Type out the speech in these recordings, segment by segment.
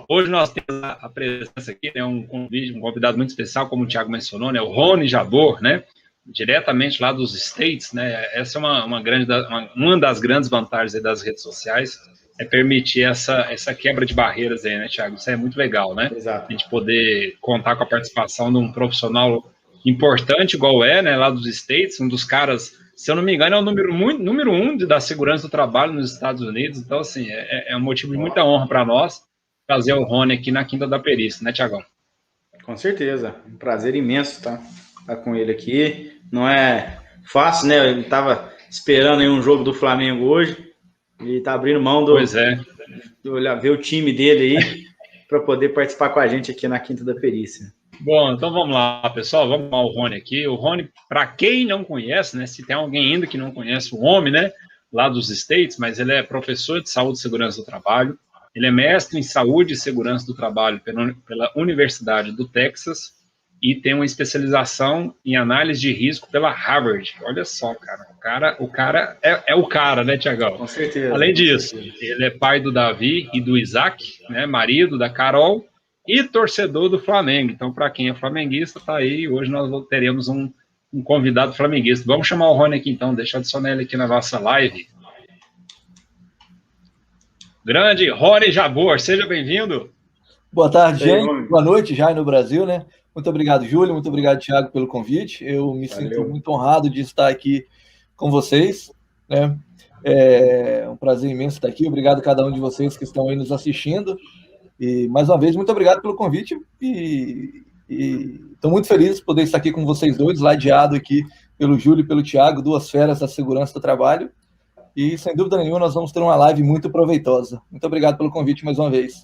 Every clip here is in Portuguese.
hoje nós temos a presença aqui, né, um convidado muito especial, como o Thiago mencionou, né, o Rony Jabor, né, diretamente lá dos States, né, essa é uma das grandes vantagens das redes sociais, é permitir essa quebra de barreiras aí, né, Thiago? Isso é muito legal, né? Exato. A gente poder contar com a participação de um profissional importante, igual né, lá dos States, um dos caras, se eu não me engano, é o número um da segurança do trabalho nos Estados Unidos. Então, assim, é um motivo de muita honra para nós trazer o Rony aqui na Quinta da Perícia, né, Thiagão? Com certeza. Um prazer imenso estar com ele aqui. Não é fácil, né? Ele estava esperando aí um jogo do Flamengo hoje. Ele está abrindo mão de ver o time dele aí para poder participar com a gente aqui na Quinta da Perícia. Bom, então vamos lá, pessoal. Vamos ao Rony aqui. O Rony, para quem não conhece, né? Se tem alguém ainda que não conhece o homem, né? Lá dos States, mas ele é professor de saúde e segurança do trabalho. Ele é mestre em saúde e segurança do trabalho pela Universidade do Texas e tem uma especialização em análise de risco pela Harvard. Olha só, cara. O cara é o cara, né, Thiagão? Com certeza. Além disso, ele é pai do Davi e do Isaac, né, marido da Carol e torcedor do Flamengo. Então, para quem é flamenguista, tá aí. Hoje nós teremos um convidado flamenguista. Vamos chamar o Rony aqui, então. Deixa eu adicionar ele aqui na nossa live. Grande Rony Jabor, seja bem-vindo. Boa tarde, gente. Boa noite, já no Brasil, né? Muito obrigado, Júlio. Muito obrigado, Thiago, pelo convite. Eu me sinto muito honrado de estar aqui com vocês, né? É um prazer imenso estar aqui. Obrigado a cada um de vocês que estão aí nos assistindo. E, mais uma vez, muito obrigado pelo convite. E estou muito feliz de poder estar aqui com vocês dois, ladeado aqui pelo Júlio e pelo Thiago, duas feras da segurança do trabalho. E, sem dúvida nenhuma, nós vamos ter uma live muito proveitosa. Muito obrigado pelo convite mais uma vez.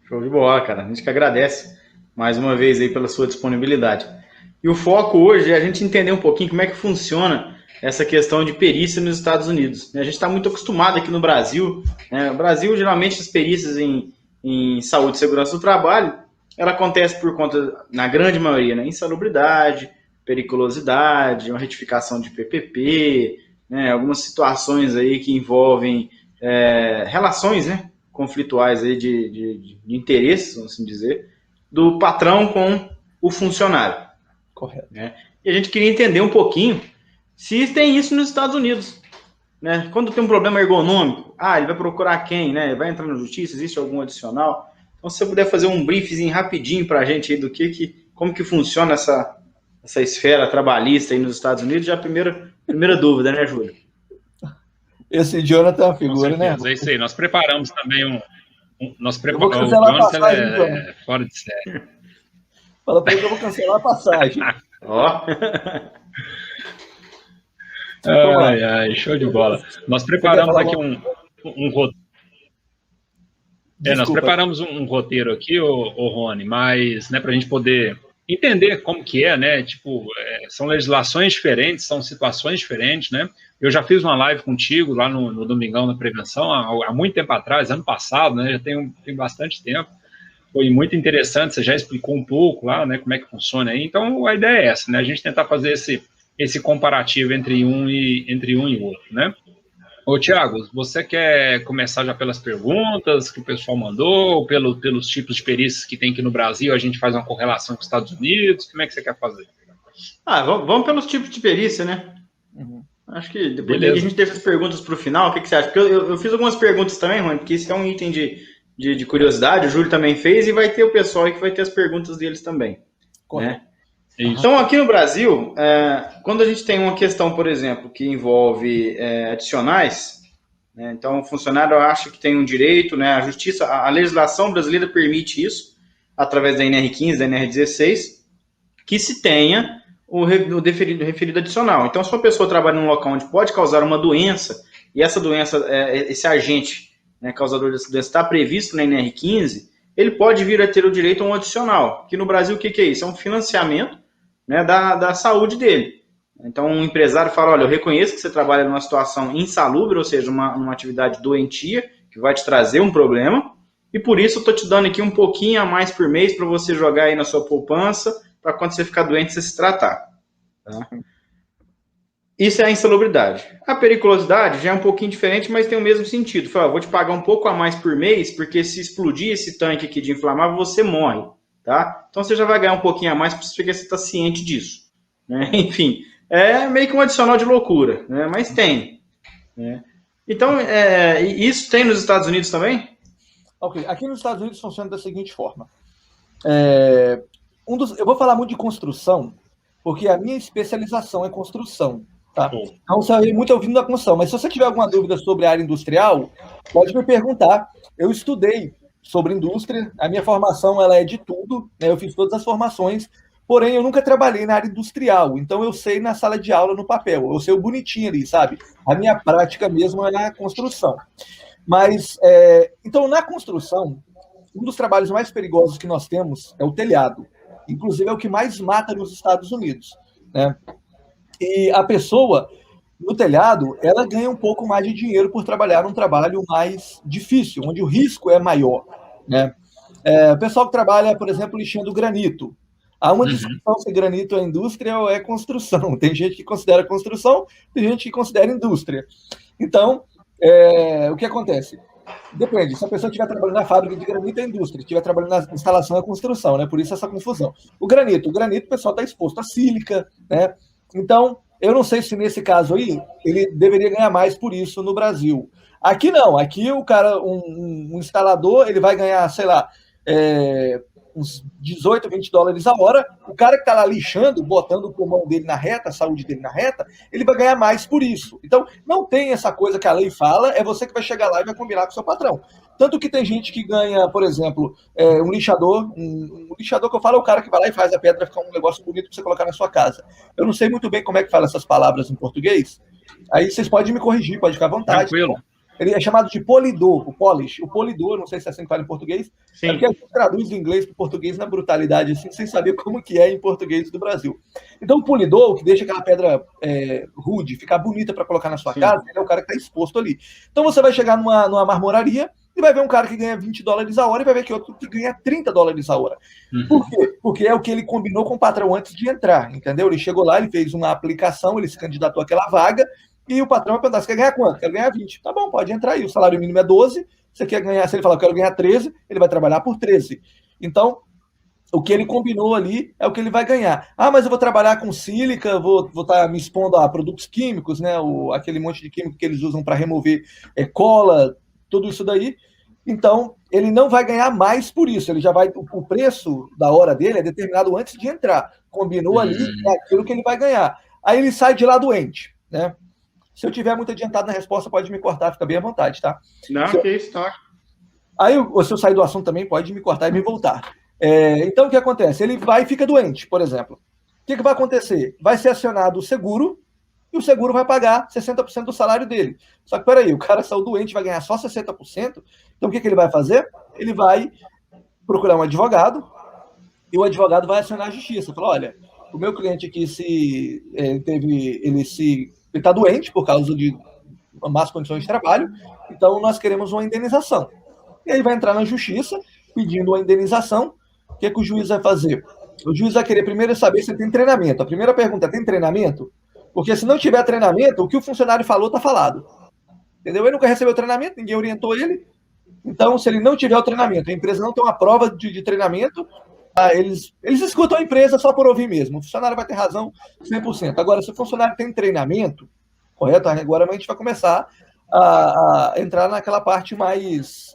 Show de bola, cara. A gente que agradece mais uma vez aí pela sua disponibilidade. E o foco hoje é a gente entender um pouquinho como é que funciona essa questão de perícia nos Estados Unidos. A gente está muito acostumado aqui no Brasil. Né? No Brasil, geralmente, as perícias em saúde e segurança do trabalho, ela acontece por conta, na grande maioria, né? Insalubridade, periculosidade, uma retificação de PPP, né? Algumas situações aí que envolvem relações, né? Conflituais aí de interesses, vamos assim dizer, do patrão com o funcionário. Correto. Né? E a gente queria entender um pouquinho se tem isso nos Estados Unidos. Né? Quando tem um problema ergonômico, ele vai procurar quem? Né? Vai entrar na justiça? Existe algum adicional? Então, se você puder fazer um briefzinho rapidinho para a gente aí do como que funciona essa esfera trabalhista aí nos Estados Unidos, já a primeira dúvida, né, Júlio? Esse Jonathan é uma figura, né? É isso aí. Nós preparamos também nós preparamos. O Jonathan é fora de série. Fala pra ele que eu vou cancelar a passagem. Ó. Show de bola. Nós preparamos aqui um roteiro. Nós preparamos um roteiro aqui, o Rony, mas, né, para a gente poder entender como que né? Tipo, são legislações diferentes, são situações diferentes, né? Eu já fiz uma live contigo lá no Domingão da Prevenção, há muito tempo atrás, ano passado, né? Já tem bastante tempo. Foi muito interessante, você já explicou um pouco lá, né? Como é que funciona aí. Então, a ideia é essa, né? A gente tentar fazer esse comparativo entre um e outro, né? Ô, Thiago, você quer começar já pelas perguntas que o pessoal mandou, ou pelos tipos de perícias que tem aqui no Brasil, a gente faz uma correlação com os Estados Unidos? Como é que você quer fazer? Vamos pelos tipos de perícia, né? Uhum. Acho que depois a gente deixa as perguntas para o final. O que você acha? Porque eu fiz algumas perguntas também, Rony, porque isso é um item de curiosidade, o Júlio também fez, e vai ter o pessoal aí que vai ter as perguntas deles também. Né? Então, aqui no Brasil, quando a gente tem uma questão, por exemplo, que envolve adicionais, né, então o funcionário acha que tem um direito, né, a justiça, a legislação brasileira permite isso, através da NR15, da NR16, que se tenha o referido adicional. Então, se uma pessoa trabalha num local onde pode causar uma doença, e essa doença, esse agente, né, causador dessa doença está previsto na NR15, ele pode vir a ter o direito a um adicional. Que no Brasil, o que é isso? É um financiamento, né, da saúde dele. Então, um empresário fala, olha, eu reconheço que você trabalha numa situação insalubre, ou seja, uma atividade doentia, que vai te trazer um problema, e por isso eu estou te dando aqui um pouquinho a mais por mês para você jogar aí na sua poupança, para quando você ficar doente, você se tratar. Tá? Isso é a insalubridade. A periculosidade já é um pouquinho diferente, mas tem o mesmo sentido. Fala, vou te pagar um pouco a mais por mês, porque se explodir esse tanque aqui de inflamável, você morre, tá? Então você já vai ganhar um pouquinho a mais, porque você está ciente disso, né? Enfim, é meio que um adicional de loucura, né? Mas tem, né? Então, isso tem nos Estados Unidos também? Ok, aqui nos Estados Unidos funciona da seguinte forma. Eu vou falar muito de construção, porque a minha especialização é construção. Tá? Então, você vai muito ouvindo da construção. Mas se você tiver alguma dúvida sobre a área industrial, pode me perguntar. Eu estudei sobre indústria, a minha formação ela é de tudo, né? Eu fiz todas as formações, porém eu nunca trabalhei na área industrial, então eu sei na sala de aula, no papel, eu sei o bonitinho ali, sabe? A minha prática mesmo é na construção. Mas, então, na construção, um dos trabalhos mais perigosos que nós temos é o telhado. Inclusive, é o que mais mata nos Estados Unidos, né? E a pessoa, no telhado, ela ganha um pouco mais de dinheiro por trabalhar num trabalho mais difícil, onde o risco é maior, né? O pessoal que trabalha, por exemplo, lixando granito. Há uma discussão se granito é indústria ou é construção. Tem gente que considera construção, tem gente que considera indústria. Então, o que acontece? Depende. Se a pessoa estiver trabalhando na fábrica de granito, é indústria. Se estiver trabalhando na instalação, é construção, né? Por isso essa confusão. O granito, o pessoal está exposto a sílica, né? Então, eu não sei se nesse caso aí, ele deveria ganhar mais por isso no Brasil. Aqui não. Aqui o cara, um instalador, ele vai ganhar, sei lá, uns 18, 20 dólares a hora. O cara que está lá lixando, botando o pulmão dele na reta, a saúde dele na reta, ele vai ganhar mais por isso. Então, não tem essa coisa que a lei fala, é você que vai chegar lá e vai combinar com o seu patrão. Tanto que tem gente que ganha, por exemplo, um lixador que eu falo é o cara que vai lá e faz a pedra ficar um negócio bonito para você colocar na sua casa. Eu não sei muito bem como é que fala essas palavras em português, aí vocês podem me corrigir, pode ficar à vontade. Tranquilo. Ele é chamado de polidor, o polidor, não sei se é assim que fala em português. Sim. É porque a gente traduz do inglês para o português na brutalidade, assim, sem saber como que é em português do Brasil. Então, o polidor, o que deixa aquela pedra rude, ficar bonita para colocar na sua casa, ele é o cara que está exposto ali. Então, você vai chegar numa marmoraria e vai ver um cara que ganha 20 dólares a hora e vai ver que outro que ganha 30 dólares a hora. Por quê? Porque é o que ele combinou com o patrão antes de entrar, entendeu? Ele chegou lá, ele fez uma aplicação, ele se candidatou àquela vaga, e o patrão vai perguntar, você quer ganhar quanto? Quero ganhar 20. Tá bom, pode entrar aí. O salário mínimo é 12. Você quer ganhar, se ele falar, eu quero ganhar 13, ele vai trabalhar por 13. Então, o que ele combinou ali é o que ele vai ganhar. Ah, mas eu vou trabalhar com sílica, vou estar me expondo a produtos químicos, né? Aquele monte de químico que eles usam para remover cola, tudo isso daí. Então, ele não vai ganhar mais por isso. Ele já vai. O preço da hora dele é determinado antes de entrar. Combinou ali, é aquilo que ele vai ganhar. Aí ele sai de lá doente, né? Se eu tiver muito adiantado na resposta, pode me cortar, fica bem à vontade, tá? Não, que isso, tá. Aí, se eu sair do assunto também, pode me cortar e me voltar. Então, o que acontece? Ele vai e fica doente, por exemplo. O que vai acontecer? Vai ser acionado o seguro e o seguro vai pagar 60% do salário dele. Só que, peraí, o cara saiu doente, vai ganhar só 60%. Então, o que ele vai fazer? Ele vai procurar um advogado e o advogado vai acionar a justiça. Fala, olha, o meu cliente aqui, ele está doente por causa de más condições de trabalho, então nós queremos uma indenização. E aí vai entrar na justiça pedindo uma indenização. O que o juiz vai fazer? O juiz vai querer primeiro saber se tem treinamento. A primeira pergunta, tem treinamento? Porque se não tiver treinamento, o que o funcionário falou está falado. Entendeu? Ele nunca recebeu treinamento, ninguém orientou ele. Então, se ele não tiver o treinamento, a empresa não tem uma prova de treinamento, eles escutam a empresa só por ouvir mesmo. O funcionário vai ter razão 100%. Agora, se o funcionário tem treinamento, correto? Agora a gente vai começar a entrar naquela parte mais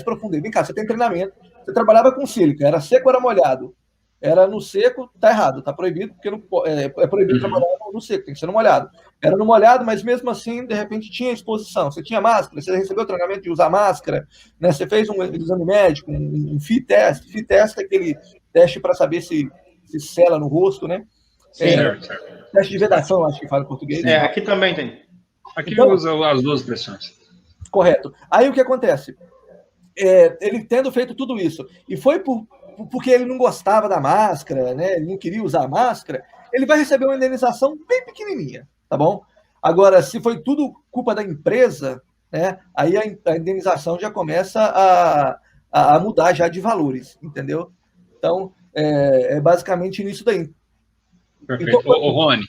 profunda. Vem cá, você tem treinamento, você trabalhava com sílica, era seco ou era molhado? Era no seco, tá errado, tá proibido, porque não, é proibido trabalhar no seco, tem que ser no molhado. Era no molhado, mas mesmo assim, de repente, tinha exposição. Você tinha máscara, você recebeu o treinamento de usar máscara, né? Você fez um exame médico, um fit test. Fit test é aquele teste para saber se sela no rosto, né? Teste de vedação, acho que fala em português. Aqui também tem. Aqui então, usa as duas expressões. Correto. Aí o que acontece? Ele tendo feito tudo isso, e foi porque ele não gostava da máscara, né? Ele não queria usar a máscara, ele vai receber uma indenização bem pequenininha, tá bom? Agora, se foi tudo culpa da empresa, né? Aí a indenização já começa a mudar já de valores, entendeu? Então, basicamente nisso daí. Perfeito. Então, Rony,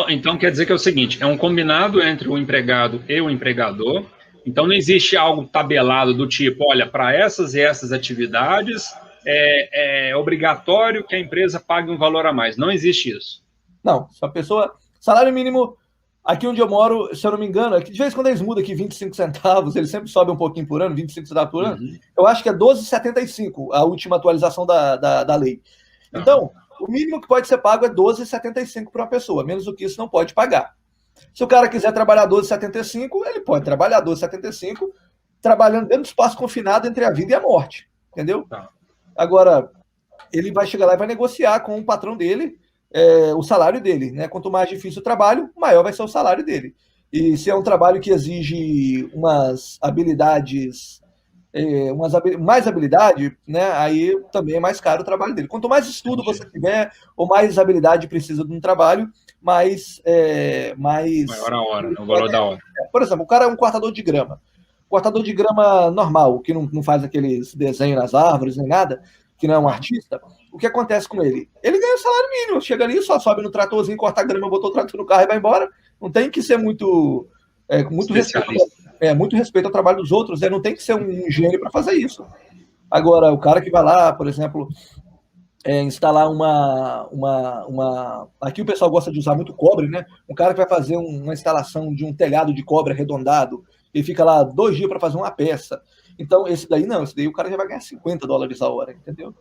então quer dizer que é o seguinte, é um combinado entre o empregado e o empregador, então não existe algo tabelado do tipo, olha, para essas e essas atividades é obrigatório que a empresa pague um valor a mais. Não existe isso. Não, se a pessoa... Salário mínimo, aqui onde eu moro, se eu não me engano, aqui, de vez em quando eles mudam aqui 25 centavos, eles sempre sobem um pouquinho por ano, 25 centavos por ano. Eu acho que é 12,75 a última atualização da lei. Então, o mínimo que pode ser pago é 12,75 para uma pessoa, menos do que isso não pode pagar. Se o cara quiser trabalhar 12,75, ele pode trabalhar 12,75, trabalhando dentro do espaço confinado entre a vida e a morte, entendeu? Agora, ele vai chegar lá e vai negociar com o patrão dele o salário dele, né? Quanto mais difícil o trabalho, maior vai ser o salário dele. E se é um trabalho que exige umas habilidades, mais habilidade, né? Aí também é mais caro o trabalho dele. Quanto mais estudo você tiver, ou mais habilidade precisa de um trabalho, mais maior a hora, o valor da hora. Por exemplo, o cara é um cortador de grama. Cortador de grama normal, que não faz aqueles desenhos nas árvores nem nada, que não é um artista. O que acontece com ele? Ele ganha salário mínimo, chega ali, só sobe no tratorzinho, corta a grama, botou o trator no carro e vai embora. Não tem que ser muito respeito ao trabalho dos outros, não tem que ser um gênio para fazer isso. Agora, o cara que vai lá, por exemplo, instalar aqui o pessoal gosta de usar muito cobre, né? Um cara que vai fazer uma instalação de um telhado de cobre arredondado, e fica lá 2 dias para fazer uma peça. Então, esse daí o cara já vai ganhar $50 a hora, entendeu?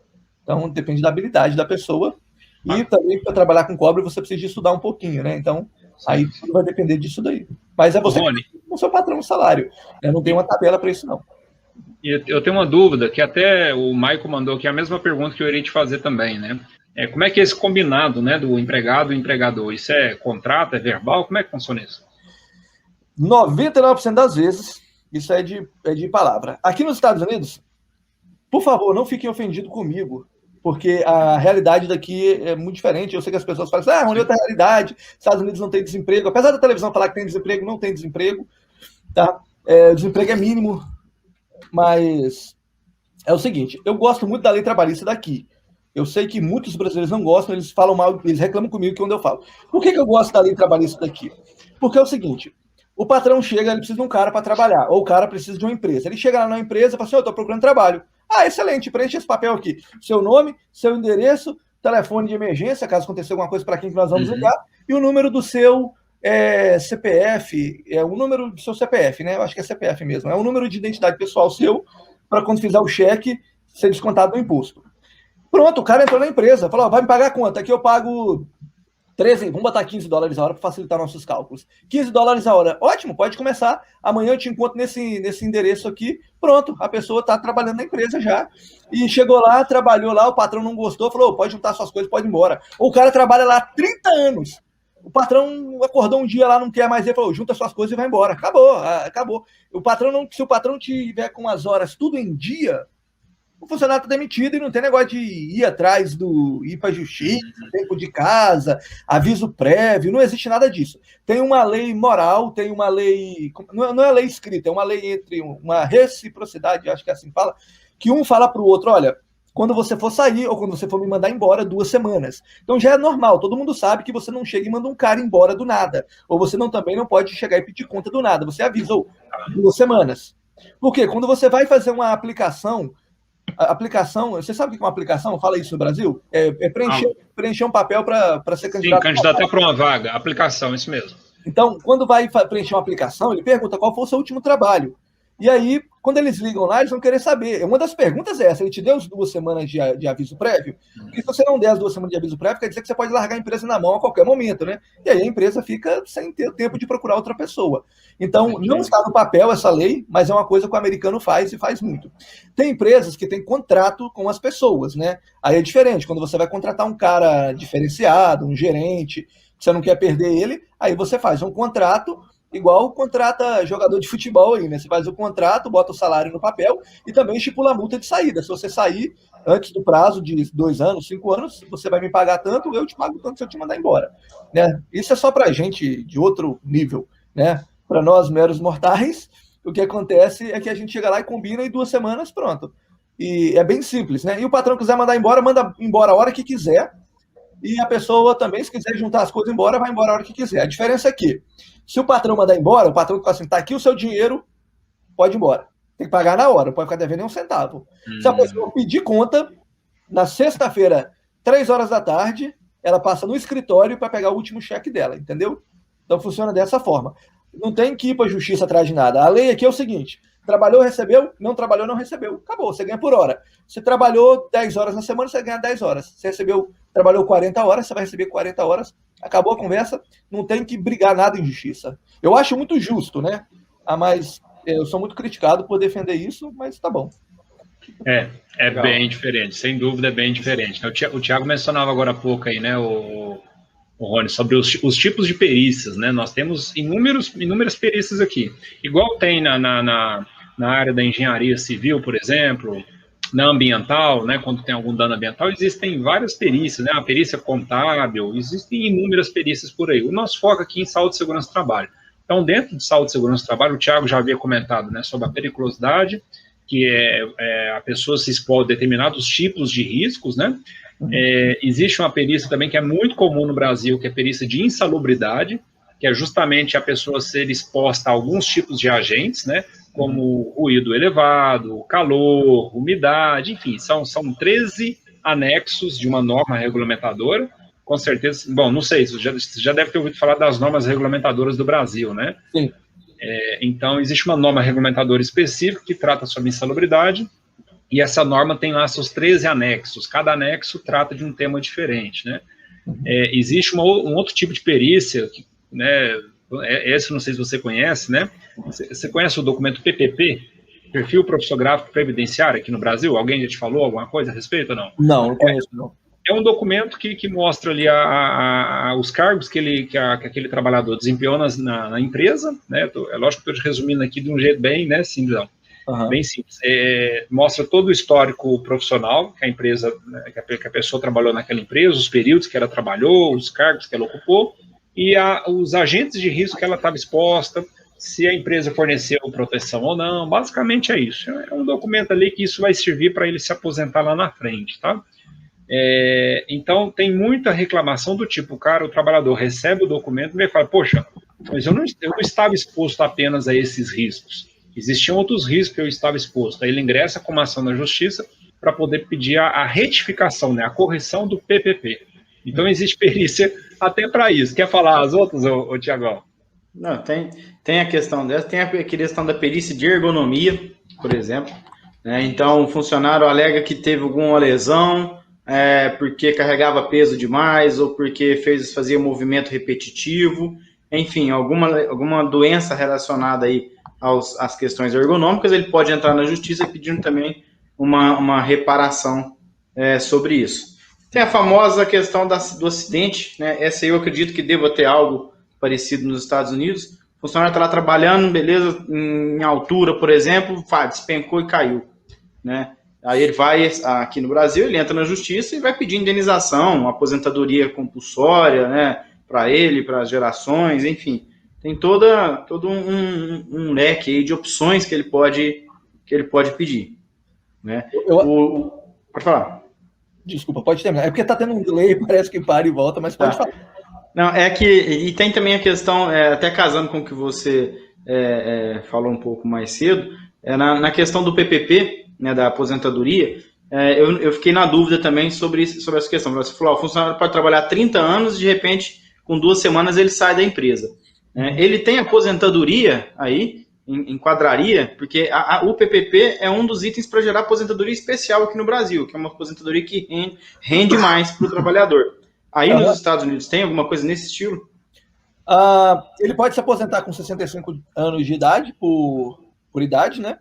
Então, depende da habilidade da pessoa. E também, para trabalhar com cobre, você precisa de estudar um pouquinho, né? Então, aí tudo vai depender disso daí. Mas é você com o seu patrão o salário. Não tem uma tabela para isso, não. E eu tenho uma dúvida, que até o Maico mandou aqui a mesma pergunta que eu iria te fazer também, né? Como é que é esse combinado, né, do empregado e empregador? Isso é contrato, é verbal? Como é que funciona isso? 99% das vezes, isso é de palavra. Aqui nos Estados Unidos, por favor, não fiquem ofendidos comigo, porque a realidade daqui é muito diferente. Eu sei que as pessoas falam assim, onde é outra realidade, Estados Unidos não tem desemprego. Apesar da televisão falar que tem desemprego, não tem desemprego. Tá? O desemprego é mínimo, mas é o seguinte, eu gosto muito da lei trabalhista daqui. Eu sei que muitos brasileiros não gostam, eles falam mal, eles reclamam comigo quando eu falo. Por que eu gosto da lei trabalhista daqui? Porque é o seguinte, o patrão chega, ele precisa de um cara para trabalhar, ou o cara precisa de uma empresa. Ele chega lá na empresa e fala assim, eu estou procurando trabalho. Excelente, preenche esse papel aqui. Seu nome, seu endereço, telefone de emergência, caso aconteça alguma coisa para quem que nós vamos ligar, e o número do seu CPF, o número do seu CPF, né? Eu acho que é CPF mesmo. É o número de identidade pessoal seu, para quando fizer o cheque, ser descontado do imposto. Pronto, o cara entrou na empresa, falou, vai me pagar quanto? Aqui eu pago 13, vamos botar $15 a hora para facilitar nossos cálculos. $15 a hora, ótimo, pode começar. Amanhã eu te encontro nesse endereço aqui. Pronto, a pessoa está trabalhando na empresa já. E chegou lá, trabalhou lá, o patrão não gostou, falou, pode juntar suas coisas, pode ir embora. Ou o cara trabalha lá há 30 anos. O patrão acordou um dia lá, não quer mais, ele falou, junta suas coisas e vai embora. Acabou. Se o patrão tiver com as horas tudo em dia, o funcionário está demitido e não tem negócio de ir atrás ir para a justiça, tempo de casa, aviso prévio, não existe nada disso. Tem uma lei moral, tem uma lei, não é lei escrita, é uma lei entre uma reciprocidade, acho que é assim que fala, que um fala para o outro, olha, quando você for sair ou quando você for me mandar embora, 2 semanas. Então já é normal, todo mundo sabe que você não chega e manda um cara embora do nada, ou você também não pode chegar e pedir conta do nada, você avisa, 2 semanas. Por quê? Quando você vai fazer uma aplicação, você sabe o que é uma aplicação? Fala isso no Brasil? Preencher um papel para ser candidato. Sim, candidatar para uma vaga, aplicação, isso mesmo. Então, quando vai preencher uma aplicação, ele pergunta qual foi o seu último trabalho. E aí, quando eles ligam lá, eles vão querer saber. Uma das perguntas é essa, ele te deu as 2 semanas de aviso prévio? Porque se você não der as 2 semanas de aviso prévio, quer dizer que você pode largar a empresa na mão a qualquer momento, né? E aí a empresa fica sem ter tempo de procurar outra pessoa. Então, não está no papel essa lei, mas é uma coisa que o americano faz e faz muito. Tem empresas que têm contrato com as pessoas, né? Aí é diferente, quando você vai contratar um cara diferenciado, um gerente, que você não quer perder ele, aí você faz um contrato, igual contrata jogador de futebol aí, né? Você faz o contrato, bota o salário no papel e também estipula a multa de saída. Se você sair antes do prazo de 2 anos, 5 anos, você vai me pagar tanto, eu te pago tanto se eu te mandar embora. Né? Isso é só para gente de outro nível, né? Para nós, meros mortais, o que acontece é que a gente chega lá e combina em 2 semanas, pronto. E é bem simples, né? E o patrão quiser mandar embora, manda embora a hora que quiser. e a pessoa também, se quiser juntar as coisas embora, vai embora a hora que quiser. A diferença é que, se o patrão mandar embora, o patrão fala assim, tá aqui o seu dinheiro, pode ir embora. Tem que pagar na hora, não pode ficar devendo nem um centavo. Se a pessoa pedir conta, na sexta-feira, 3 horas da tarde, ela passa no escritório para pegar o último cheque dela, entendeu? Então funciona dessa forma. Não tem que ir para a justiça atrás de nada. A lei aqui é o seguinte, trabalhou, recebeu, não trabalhou, não recebeu. Acabou, você ganha por hora. Você trabalhou 10 horas na semana, você ganha 10 horas. Você trabalhou 40 horas, você vai receber 40 horas. Acabou a conversa, não tem que brigar nada em justiça. Eu acho muito justo, né? Mas eu sou muito criticado por defender isso, mas tá bom. É bem diferente, sem dúvida é bem diferente. O Thiago mencionava agora há pouco aí, né, o Rony, sobre os tipos de perícias, né? Nós temos inúmeras perícias aqui. Igual tem na área da engenharia civil, por exemplo, na ambiental, né? Quando tem algum dano ambiental, existem várias perícias, né? A perícia contábil, existem inúmeras perícias por aí. O nosso foco aqui é em saúde e segurança do trabalho. Então, dentro de saúde e segurança do trabalho, o Thiago já havia comentado, né, sobre a periculosidade, que é a pessoa se expor a determinados tipos de riscos, né? Existe uma perícia também que é muito comum no Brasil, que é a perícia de insalubridade, que é justamente a pessoa ser exposta a alguns tipos de agentes, né? Como ruído elevado, calor, umidade, enfim, são 13 anexos de uma norma regulamentadora. Com certeza, bom, não sei, você já deve ter ouvido falar das normas regulamentadoras do Brasil, né? Sim. Então, existe uma norma regulamentadora específica que trata sobre insalubridade, e essa norma tem lá seus 13 anexos. Cada anexo trata de um tema diferente, né? Existe um outro tipo de perícia, né? Esse não sei se você conhece, né? Você conhece o documento PPP? Perfil Profissográfico Previdenciário aqui no Brasil? Alguém já te falou alguma coisa a respeito ou não? Não conheço, não. É um documento que mostra ali os cargos que aquele trabalhador desempenhou na empresa, né? É lógico que eu estou resumindo aqui de um jeito bem, né, simples, bem simples. Mostra todo o histórico profissional que a empresa, né, que a pessoa trabalhou naquela empresa, os períodos que ela trabalhou, os cargos que ela ocupou e os agentes de risco que ela estava exposta, se a empresa forneceu proteção ou não. Basicamente é isso. É um documento ali que isso vai servir para ele se aposentar lá na frente, tá? Então, tem muita reclamação do tipo, o trabalhador recebe o documento e fala, poxa, mas eu não estava exposto apenas a esses riscos. Existiam outros riscos que eu estava exposto. Aí ele ingressa com uma ação na justiça para poder pedir a retificação, né, a correção do PPP. Então, existe perícia até para isso. Quer falar as outras, Tiagão? Não, tem a questão dessa, tem a questão da perícia de ergonomia, por exemplo. Então, o funcionário alega que teve alguma lesão, porque carregava peso demais ou porque fazia movimento repetitivo, enfim, alguma doença relacionada aí às questões ergonômicas, ele pode entrar na justiça pedindo também uma reparação sobre isso. Tem a famosa questão do acidente, né? Essa eu acredito que deva ter algo parecido nos Estados Unidos. O funcionário está lá trabalhando, beleza, em altura, por exemplo, despencou e caiu, né? Aí ele vai, aqui no Brasil, ele entra na justiça e vai pedir indenização, aposentadoria compulsória, né, para ele, para as gerações, enfim. Tem todo um leque aí de opções que ele pode pedir, né? Pode falar. Desculpa, pode terminar. É porque está tendo um delay, parece que para e volta, mas pode falar. Não, e tem também a questão, até casando com o que você falou um pouco mais cedo, na questão do PPP, né, da aposentadoria, eu fiquei na dúvida também sobre essa questão. Você falou, o funcionário pode trabalhar 30 anos e de repente, com 2 semanas, ele sai da empresa. Ele tem aposentadoria aí, enquadraria, porque o PPP é um dos itens para gerar aposentadoria especial aqui no Brasil, que é uma aposentadoria que rende mais para o trabalhador. Aí nos Estados Unidos tem alguma coisa nesse estilo? Ele pode se aposentar com 65 anos de idade, por idade, né?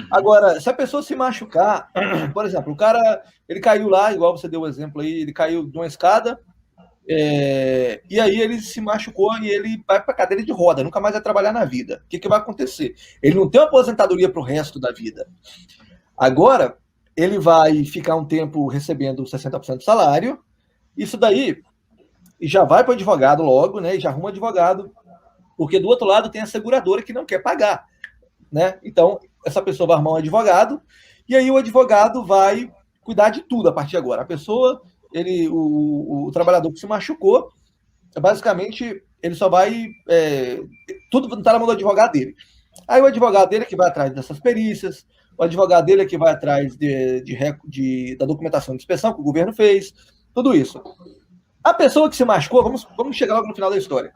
Agora, se a pessoa se machucar, por exemplo, o cara, ele caiu lá, igual você deu o exemplo aí, ele caiu de uma escada, e aí ele se machucou e ele vai para cadeira de roda, nunca mais vai trabalhar na vida. O que vai acontecer? Ele não tem uma aposentadoria para o resto da vida. Agora, ele vai ficar um tempo recebendo 60% do salário, isso daí já vai para o advogado logo, né? E já arruma advogado, porque do outro lado tem a seguradora que não quer pagar, né? Então, essa pessoa vai arrumar um advogado, e aí o advogado vai cuidar de tudo a partir de agora. A pessoa o trabalhador que se machucou, basicamente, ele só vai... tudo está na mão do advogado dele. Aí o advogado dele é que vai atrás dessas perícias, o advogado dele é que vai atrás da documentação de inspeção que o governo fez, tudo isso. A pessoa que se machucou, vamos chegar logo no final da história.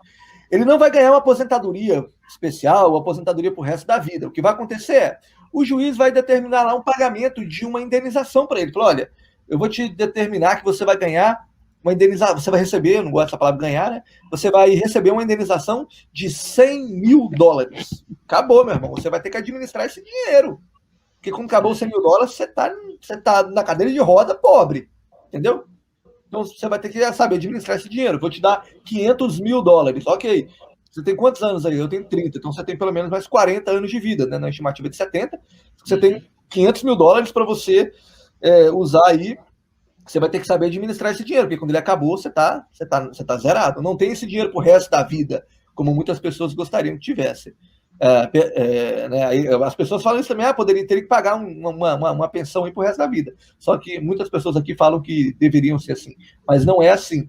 Ele não vai ganhar uma aposentadoria especial, uma aposentadoria para o resto da vida. O que vai acontecer é, o juiz vai determinar lá um pagamento de uma indenização para ele. Fala, olha, eu vou te determinar que você vai ganhar uma indenização, você vai receber, eu não gosto dessa palavra ganhar, né? Você vai receber uma indenização de $100 mil. Acabou, meu irmão. Você vai ter que administrar esse dinheiro. Porque quando acabou os $100 mil, você tá na cadeira de roda pobre. Entendeu? Então você vai ter que saber administrar esse dinheiro. Vou te dar $500 mil. Ok. Você tem quantos anos aí? Eu tenho 30. Então você tem pelo menos mais 40 anos de vida, né? Na estimativa de 70. Você tem $500 mil para você usar aí. Você vai ter que saber administrar esse dinheiro, porque quando ele acabou, você tá zerado. Não tem esse dinheiro pro resto da vida, como muitas pessoas gostariam que tivesse. Né? As pessoas falam isso também, teria que pagar uma pensão aí pro resto da vida. Só que muitas pessoas aqui falam que deveriam ser assim. Mas não é assim.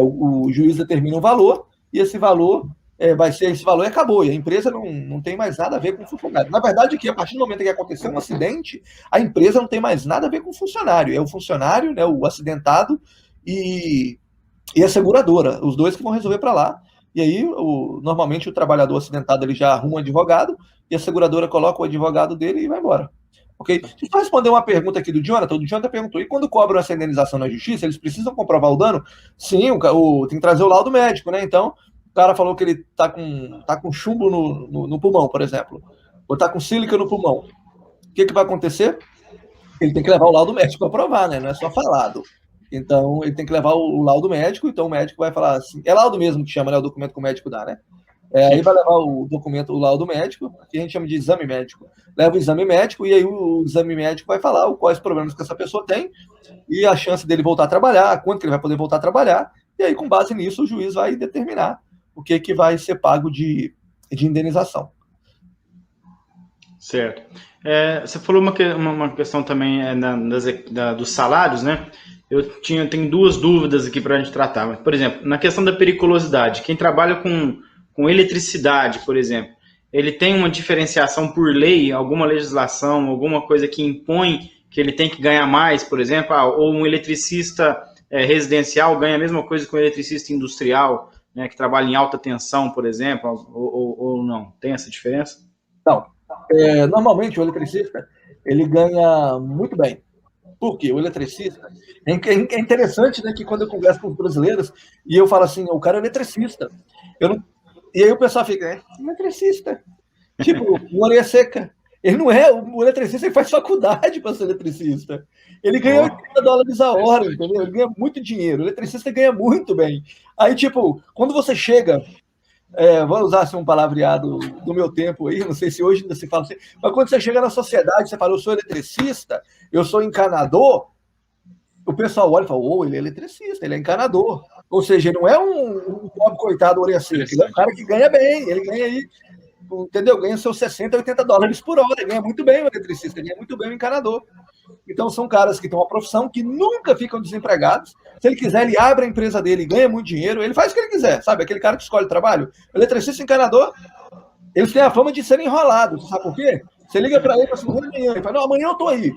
O juiz determina um valor, e esse valor vai ser esse valor e acabou. E a empresa não tem mais nada a ver com o funcionário. Na verdade, a partir do momento que aconteceu um acidente, a empresa não tem mais nada a ver com o funcionário. É o funcionário, né, o acidentado e a seguradora. Os dois que vão resolver para lá. E aí, normalmente, o trabalhador acidentado ele já arruma um advogado e a seguradora coloca o advogado dele e vai embora. Ok? Deixa eu só responder uma pergunta aqui do Jonathan. O Jonathan perguntou, e quando cobram essa indenização na justiça, eles precisam comprovar o dano? Sim, tem que trazer o laudo médico, né? Então, o cara falou que ele tá com chumbo no pulmão, por exemplo, ou tá com sílica no pulmão. O que vai acontecer? Ele tem que levar o laudo médico para provar, né? Não é só falado. Então, ele tem que levar o laudo médico, então o médico vai falar assim, é laudo mesmo que chama, né? O documento que o médico dá, né? Aí vai levar o laudo médico, que a gente chama de exame médico. Leva o exame médico, e aí o exame médico vai falar quais problemas que essa pessoa tem, e a chance dele voltar a trabalhar, quanto que ele vai poder voltar a trabalhar, e aí, com base nisso, o juiz vai determinar o que vai ser pago de indenização. Certo. Você falou uma questão também dos salários, né? Eu tenho duas dúvidas aqui para a gente tratar. Por exemplo, na questão da periculosidade, quem trabalha com eletricidade, por exemplo, ele tem uma diferenciação por lei, alguma legislação, alguma coisa que impõe que ele tem que ganhar mais, por exemplo, ou um eletricista residencial ganha a mesma coisa que um eletricista industrial, né, que trabalha em alta tensão, por exemplo, ou não? Tem essa diferença? Não. Normalmente, o eletricista, ele ganha muito bem. Por quê? O eletricista... É interessante, né, que quando eu converso com os brasileiros, e eu falo assim, o cara é eletricista. E aí o pessoal fica, eletricista. Tipo, uma orelha seca. Ele não é, o eletricista, ele faz faculdade para ser eletricista. Ele ganha $80 a hora, entendeu? Ele ganha muito dinheiro. O eletricista ganha muito bem. Aí, tipo, quando você chega, vou usar assim, um palavreado do meu tempo aí, não sei se hoje ainda se fala assim, mas quando você chega na sociedade, você fala, eu sou eletricista, eu sou encanador, o pessoal olha e fala, ele é eletricista, ele é encanador. Ou seja, ele não é um pobre coitado orelha seca, ele é um cara que ganha bem, ele ganha aí, entendeu? Ganha seus $60, $80 por hora, ele ganha muito bem o eletricista, ele ganha muito bem o encanador. Então são caras que têm uma profissão que nunca ficam desempregados. Se ele quiser, ele abre a empresa dele, ganha muito dinheiro, ele faz o que ele quiser, sabe? Aquele cara que escolhe o trabalho. O eletricista e encanador, eles têm a fama de serem enrolados, sabe por quê? Você liga para ele, assim, amanhã, ele fala, não, amanhã eu tô aí.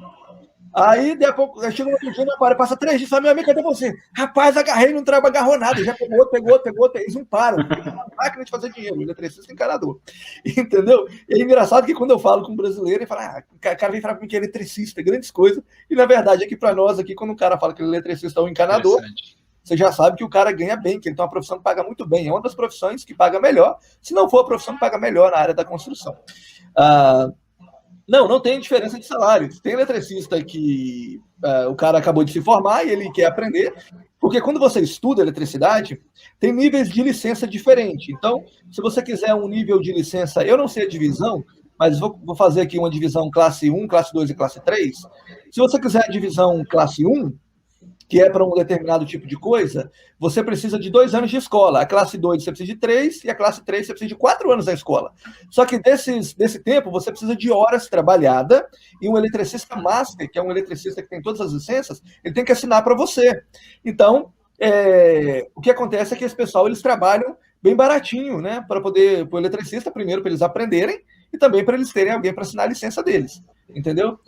Aí, daqui a pouco, chega um outro dia, passa 3 dias, fala, meu amigo, cadê você? Rapaz, agarrei, não agarrou nada, já pegou outro, eles não param, é uma máquina de fazer dinheiro, eletricista e encanador, entendeu? E é engraçado que quando eu falo com um brasileiro, ele fala, o cara vem falar que é eletricista, grandes coisas, e na verdade, aqui para nós, aqui, quando o cara fala que ele é eletricista ou encanador, você já sabe que o cara ganha bem, que ele tem uma profissão que paga muito bem, é uma das profissões que paga melhor, se não for a profissão que paga melhor na área da construção. Não tem diferença de salário. Tem eletricista que o cara acabou de se formar e ele quer aprender, porque quando você estuda eletricidade, tem níveis de licença diferentes. Então, se você quiser um nível de licença, eu não sei a divisão, mas vou fazer aqui uma divisão classe 1, classe 2 e classe 3. Se você quiser a divisão classe 1, que é para um determinado tipo de coisa, você precisa de 2 anos de escola. A classe 2 você precisa de 3, e a classe 3 você precisa de 4 anos da escola. Só que desse tempo, você precisa de horas trabalhadas, e um eletricista master, que é um eletricista que tem todas as licenças, ele tem que assinar para você. Então, o que acontece é que esse pessoal, eles trabalham bem baratinho, né? Para o eletricista, primeiro, para eles aprenderem, e também para eles terem alguém para assinar a licença deles. Entendeu?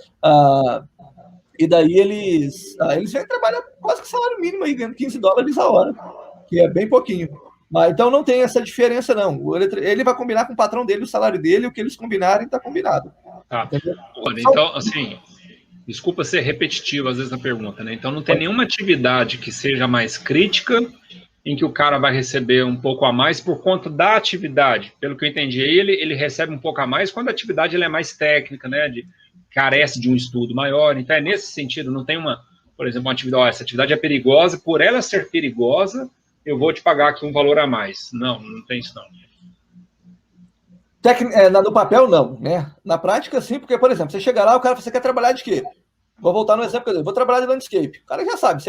E daí eles vêm trabalhar quase que salário mínimo aí, ganhando $15 a hora, que é bem pouquinho. Mas então não tem essa diferença, não. Ele vai combinar com o patrão dele, o salário dele, o que eles combinarem está combinado. Tá. Então, assim, desculpa ser repetitivo às vezes na pergunta, né? Então não tem nenhuma atividade que seja mais crítica, em que o cara vai receber um pouco a mais por conta da atividade. Pelo que eu entendi, ele recebe um pouco a mais quando a atividade ela é mais técnica, né? Carece de um estudo maior. Então, é nesse sentido, não tem por exemplo, uma atividade, essa atividade é perigosa, por ela ser perigosa, eu vou te pagar aqui um valor a mais. Não tem isso, não. No papel, não, né? Na prática, sim, porque, por exemplo, você chega lá, o cara, você quer trabalhar de quê? Vou voltar no exemplo que eu dei. Vou trabalhar de landscape. O cara já sabe.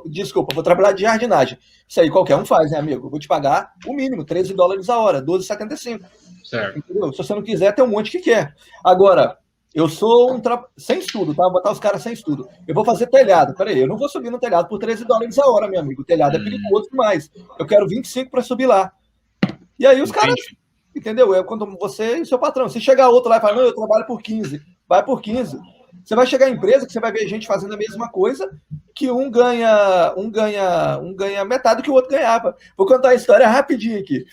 Desculpa, vou trabalhar de jardinagem. Isso aí qualquer um faz, né, amigo? Eu vou te pagar o mínimo, $13 a hora, $12,75. Certo. Entendeu? Se você não quiser, tem um monte que quer. Agora, eu sou sem estudo, tá? Vou botar os caras sem estudo. Eu vou fazer telhado. Peraí, eu não vou subir no telhado por $13 a hora, meu amigo. O telhado é perigoso demais. Eu quero 25 para subir lá. E aí os caras... Entendeu? Quando você e seu patrão. Se chegar outro lá e falar, não, eu trabalho por 15. Vai por 15. Você vai chegar em empresa que você vai ver gente fazendo a mesma coisa, que um ganha metade do que o outro ganhava. Vou contar a história rapidinho aqui.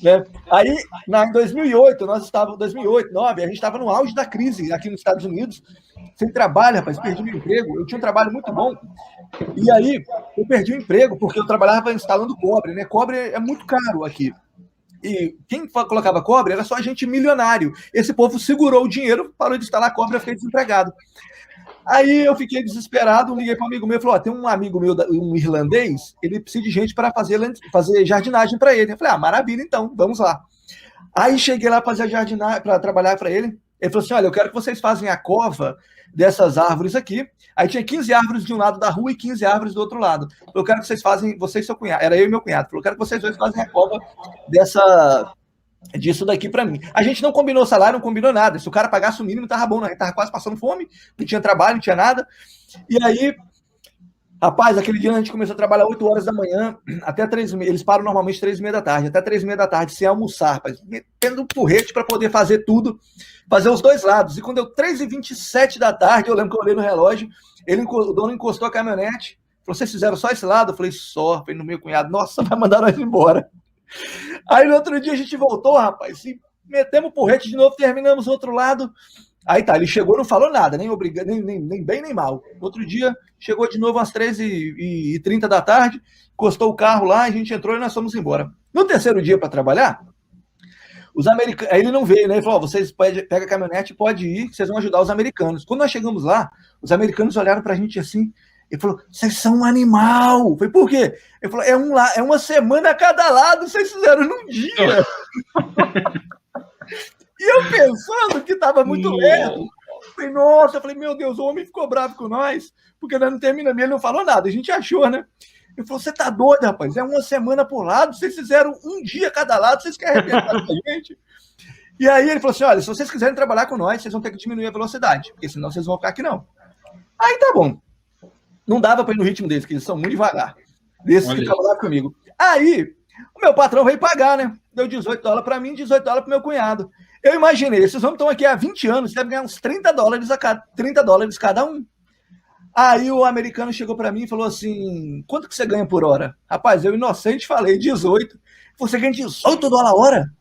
Né? Aí, em 2008, 2009, a gente estava no auge da crise aqui nos Estados Unidos, sem trabalho, rapaz, perdi meu emprego. Eu tinha um trabalho muito bom, e aí eu perdi o emprego porque eu trabalhava instalando cobre, né? Cobre é muito caro aqui. E quem colocava cobre era só gente milionário. Esse povo segurou o dinheiro, parou de instalar cobre, eu fiquei desempregado. Aí eu fiquei desesperado, liguei para um amigo meu, falou, tem um amigo meu, um irlandês, ele precisa de gente para fazer jardinagem para ele. Eu falei, maravilha, então, vamos lá. Aí cheguei lá para fazer jardinagem, para trabalhar para ele. Ele falou assim, olha, eu quero que vocês façam a cova dessas árvores aqui. Aí tinha 15 árvores de um lado da rua e 15 árvores do outro lado. Eu quero que vocês você e seu cunhado, era eu e meu cunhado. Eu quero que vocês dois façam a cova disso daqui para mim. A gente não combinou salário, não combinou nada. Se o cara pagasse o mínimo, tava bom, né? A gente tava quase passando fome, não tinha trabalho, não tinha nada. E aí, rapaz, aquele dia a gente começou a trabalhar 8 horas da manhã, até 3h30. Eles param normalmente 3h30 da tarde, até 3h30 da tarde, sem almoçar, rapaz, metendo um porrete para poder fazer tudo, fazer os dois lados. E quando deu 3h27 da tarde, eu lembro que eu olhei no relógio, o dono encostou a caminhonete, falou, vocês fizeram só esse lado? Eu falei, só. Falei no meu cunhado, nossa, vai mandar nós embora. Aí no outro dia a gente voltou, rapaz, e metemos o porrete de novo, terminamos o outro lado. Aí tá, ele chegou, não falou nada, nem bem nem mal. No outro dia, chegou de novo às 13h30 da tarde, encostou o carro lá, a gente entrou e nós fomos embora. No terceiro dia para trabalhar, os americanos, aí ele não veio, né? Ele falou, vocês pegam a caminhonete e pode ir, que vocês vão ajudar os americanos. Quando nós chegamos lá, os americanos olharam pra gente assim, ele falou, vocês são um animal. Eu falei, por quê? Ele falou, é uma semana a cada lado, vocês fizeram num dia. E eu pensando que tava muito lerdo. Falei, nossa, eu falei, meu Deus, o homem ficou bravo com nós, porque nós não terminamos, ele não falou nada, a gente achou, né? Ele falou, você tá doido, rapaz, é uma semana por lado, vocês fizeram um dia a cada lado, vocês querem arrebentar com a gente? E aí ele falou assim, olha, se vocês quiserem trabalhar com nós, vocês vão ter que diminuir a velocidade, porque senão vocês vão ficar aqui não. Aí tá bom. Não dava para ir no ritmo deles, que eles são muito devagar. Desses que trabalhavam comigo. Aí, o meu patrão veio pagar, né? Deu $18 para mim, $18 para meu cunhado. Eu imaginei, esses homens estão aqui há 20 anos, devem ganhar uns $30 cada um. Aí o americano chegou para mim e falou assim, quanto que você ganha por hora? Rapaz, eu inocente falei, 18. Você ganha $18 a hora?